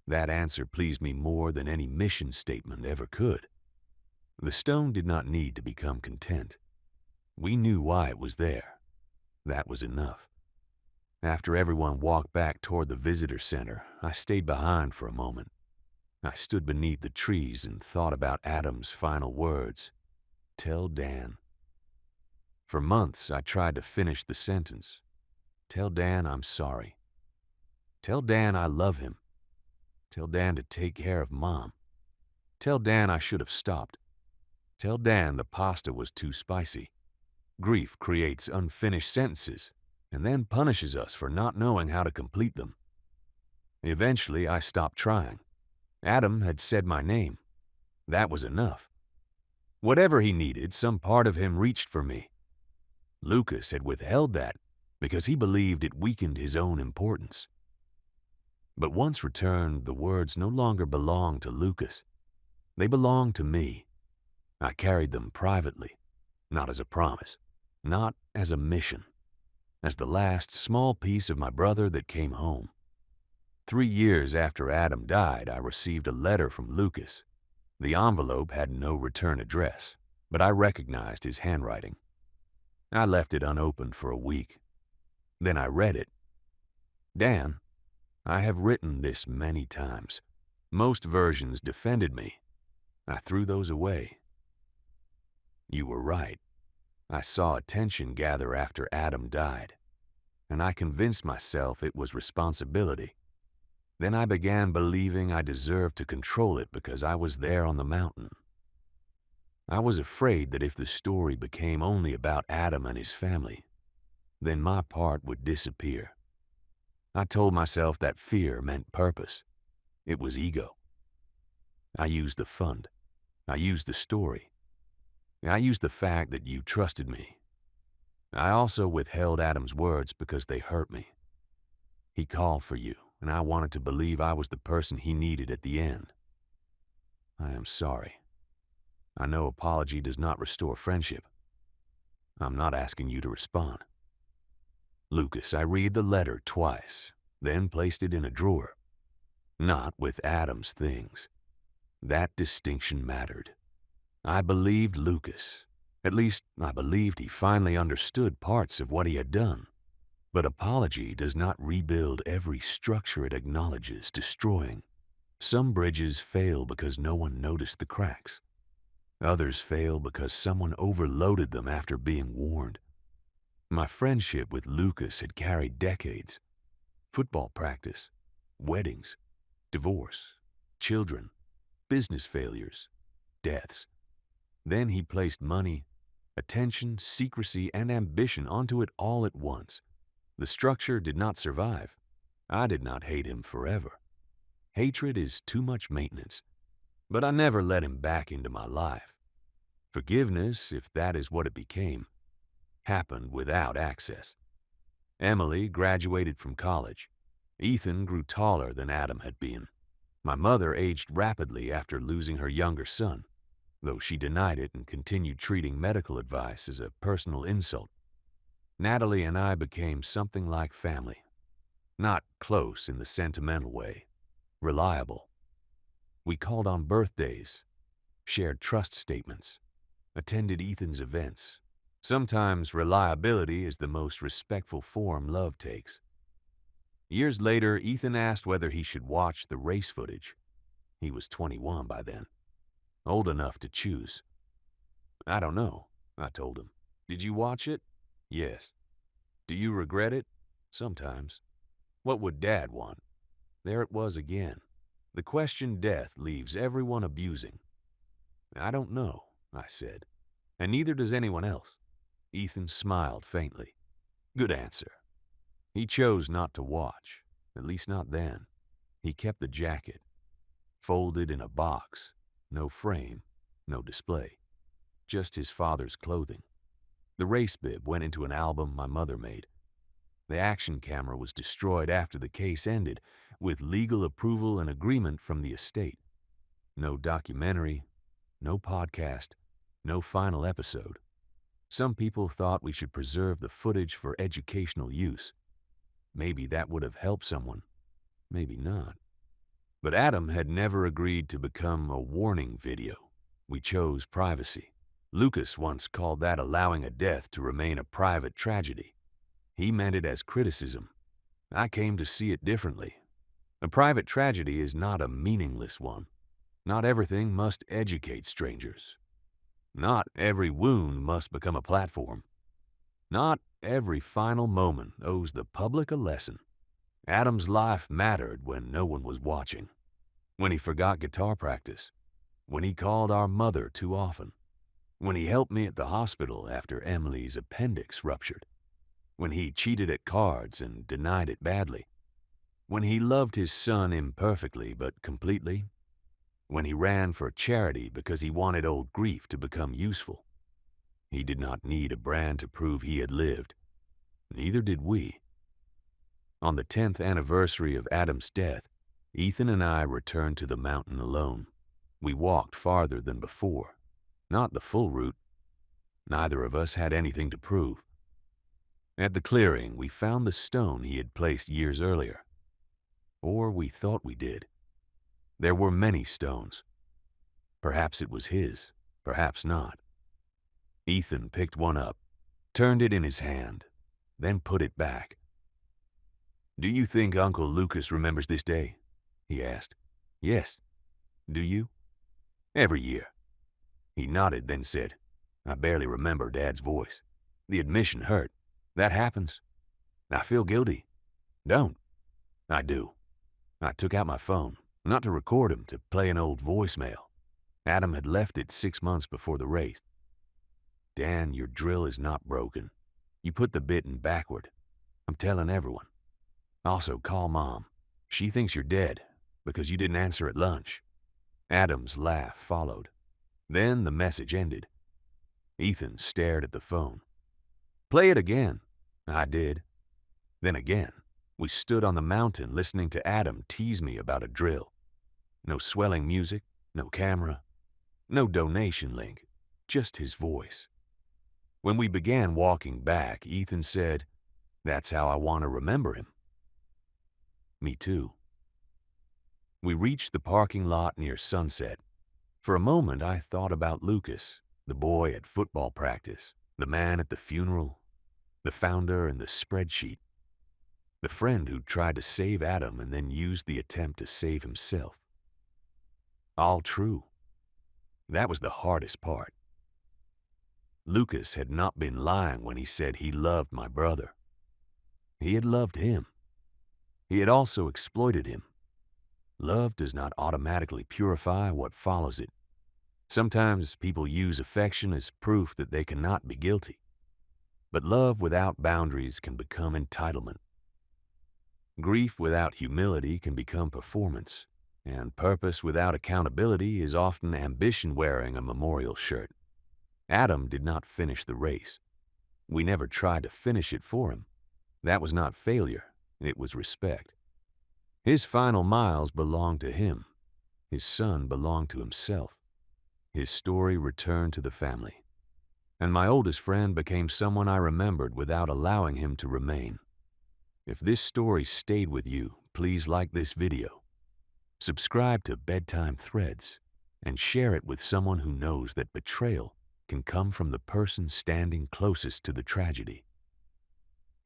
That answer pleased me more than any mission statement ever could. The stone did not need to become content. We knew why it was there. That was enough. After everyone walked back toward the visitor center, I stayed behind for a moment. I stood beneath the trees and thought about Adam's final words. "Tell Dan." For months, I tried to finish the sentence. "Tell Dan I'm sorry. Tell Dan I love him. Tell Dan to take care of Mom. Tell Dan I should have stopped. Tell Dan the pasta was too spicy." Grief creates unfinished sentences and then punishes us for not knowing how to complete them. Eventually, I stopped trying. Adam had said my name. That was enough. Whatever he needed, some part of him reached for me. Lucas had withheld that because he believed it weakened his own importance. But once returned, the words no longer belonged to Lucas. They belonged to me. I carried them privately, not as a promise, not as a mission, as the last small piece of my brother that came home. 3 years after Adam died, I received a letter from Lucas. The envelope had no return address, but I recognized his handwriting. I left it unopened for a week. Then I read it. "Dan, I have written this many times. Most versions defended me. I threw those away. You were right. I saw attention gather after Adam died, and I convinced myself it was responsibility. Then I began believing I deserved to control it because I was there on the mountain. I was afraid that if the story became only about Adam and his family, then my part would disappear. I told myself that fear meant purpose. It was ego. I used the fund. I used the story. I used the fact that you trusted me. I also withheld Adam's words because they hurt me. He called for you, and I wanted to believe I was the person he needed at the end. I am sorry. I know apology does not restore friendship. I'm not asking you to respond. Lucas, I read the letter twice, then placed it in a drawer. Not with Adam's things. That distinction mattered. I believed Lucas. At least, I believed he finally understood parts of what he had done. But apology does not rebuild every structure it acknowledges destroying. Some bridges fail because no one noticed the cracks. Others fail because someone overloaded them after being warned. My friendship with Lucas had carried decades. Football practice, weddings, divorce, children, business failures, deaths. Then he placed money, attention, secrecy, and ambition onto it all at once. The structure did not survive. I did not hate him forever. Hatred is too much maintenance. But I never let him back into my life. Forgiveness, if that is what it became, happened without access. Emily graduated from college. Ethan grew taller than Adam had been. My mother aged rapidly after losing her younger son, though she denied it and continued treating medical advice as a personal insult. Natalie and I became something like family. Not close in the sentimental way, reliable. We called on birthdays, shared trust statements, attended Ethan's events. Sometimes reliability is the most respectful form love takes. Years later, Ethan asked whether he should watch the race footage. He was 21 by then, old enough to choose. I don't know, I told him. Did you watch it? Yes. Do you regret it? Sometimes. What would Dad want? There it was again. The question death leaves everyone abusing. I don't know, I said, and neither does anyone else. Ethan smiled faintly. Good answer. He chose not to watch, at least not then. He kept the jacket, folded in a box, no frame, no display, just his father's clothing. The race bib went into an album my mother made. The action camera was destroyed after the case ended, with legal approval and agreement from the estate. No documentary, no podcast, no final episode. Some people thought we should preserve the footage for educational use. Maybe that would have helped someone, maybe not. But Adam had never agreed to become a warning video. We chose privacy. Lucas once called that allowing a death to remain a private tragedy. He meant it as criticism. I came to see it differently. A private tragedy is not a meaningless one. Not everything must educate strangers. Not every wound must become a platform. Not every final moment owes the public a lesson. Adam's life mattered when no one was watching. When he forgot guitar practice. When he called our mother too often. When he helped me at the hospital after Emily's appendix ruptured. When he cheated at cards and denied it badly. When he loved his son imperfectly but completely. When he ran for charity because he wanted old grief to become useful. He did not need a brand to prove he had lived. Neither did we. On the 10th anniversary of Adam's death, Ethan and I returned to the mountain alone. We walked farther than before. Not the full route. Neither of us had anything to prove. At the clearing, we found the stone he had placed years earlier. Or we thought we did. There were many stones. Perhaps it was his, perhaps not. Ethan picked one up, turned it in his hand, then put it back. Do you think Uncle Lucas remembers this day? He asked. Yes. Do you? Every year. He nodded, then said, I barely remember Dad's voice. The admission hurt. That happens. I feel guilty. Don't. I do. I took out my phone, not to record him, to play an old voicemail. Adam had left it 6 months before the race. Dan, your drill is not broken. You put the bit in backward. I'm telling everyone. Also, call Mom. She thinks you're dead because you didn't answer at lunch. Adam's laugh followed. Then the message ended. Ethan stared at the phone. Play it again. I did. Then again. We stood on the mountain listening to Adam tease me about a drill. No swelling music, no camera, no donation link, just his voice. When we began walking back, Ethan said, That's how I want to remember him. Me too. We reached the parking lot near sunset. For a moment, I thought about Lucas, the boy at football practice, the man at the funeral, the founder in the spreadsheet, the friend who tried to save Adam and then used the attempt to save himself. All true. That was the hardest part. Lucas had not been lying when he said he loved my brother. He had loved him. He had also exploited him. Love does not automatically purify what follows it. Sometimes people use affection as proof that they cannot be guilty. But love without boundaries can become entitlement. Grief without humility can become performance, and purpose without accountability is often ambition wearing a memorial shirt. Adam did not finish the race. We never tried to finish it for him. That was not failure, it was respect. His final miles belonged to him. His son belonged to himself. His story returned to the family. And my oldest friend became someone I remembered without allowing him to remain. If this story stayed with you, please like this video. Subscribe to Bedtime Threads and share it with someone who knows that betrayal can come from the person standing closest to the tragedy.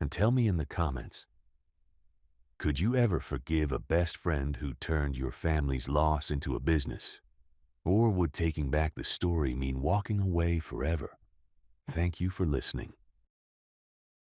And tell me in the comments, could you ever forgive a best friend who turned your family's loss into a business? Or would taking back the story mean walking away forever? Thank you for listening.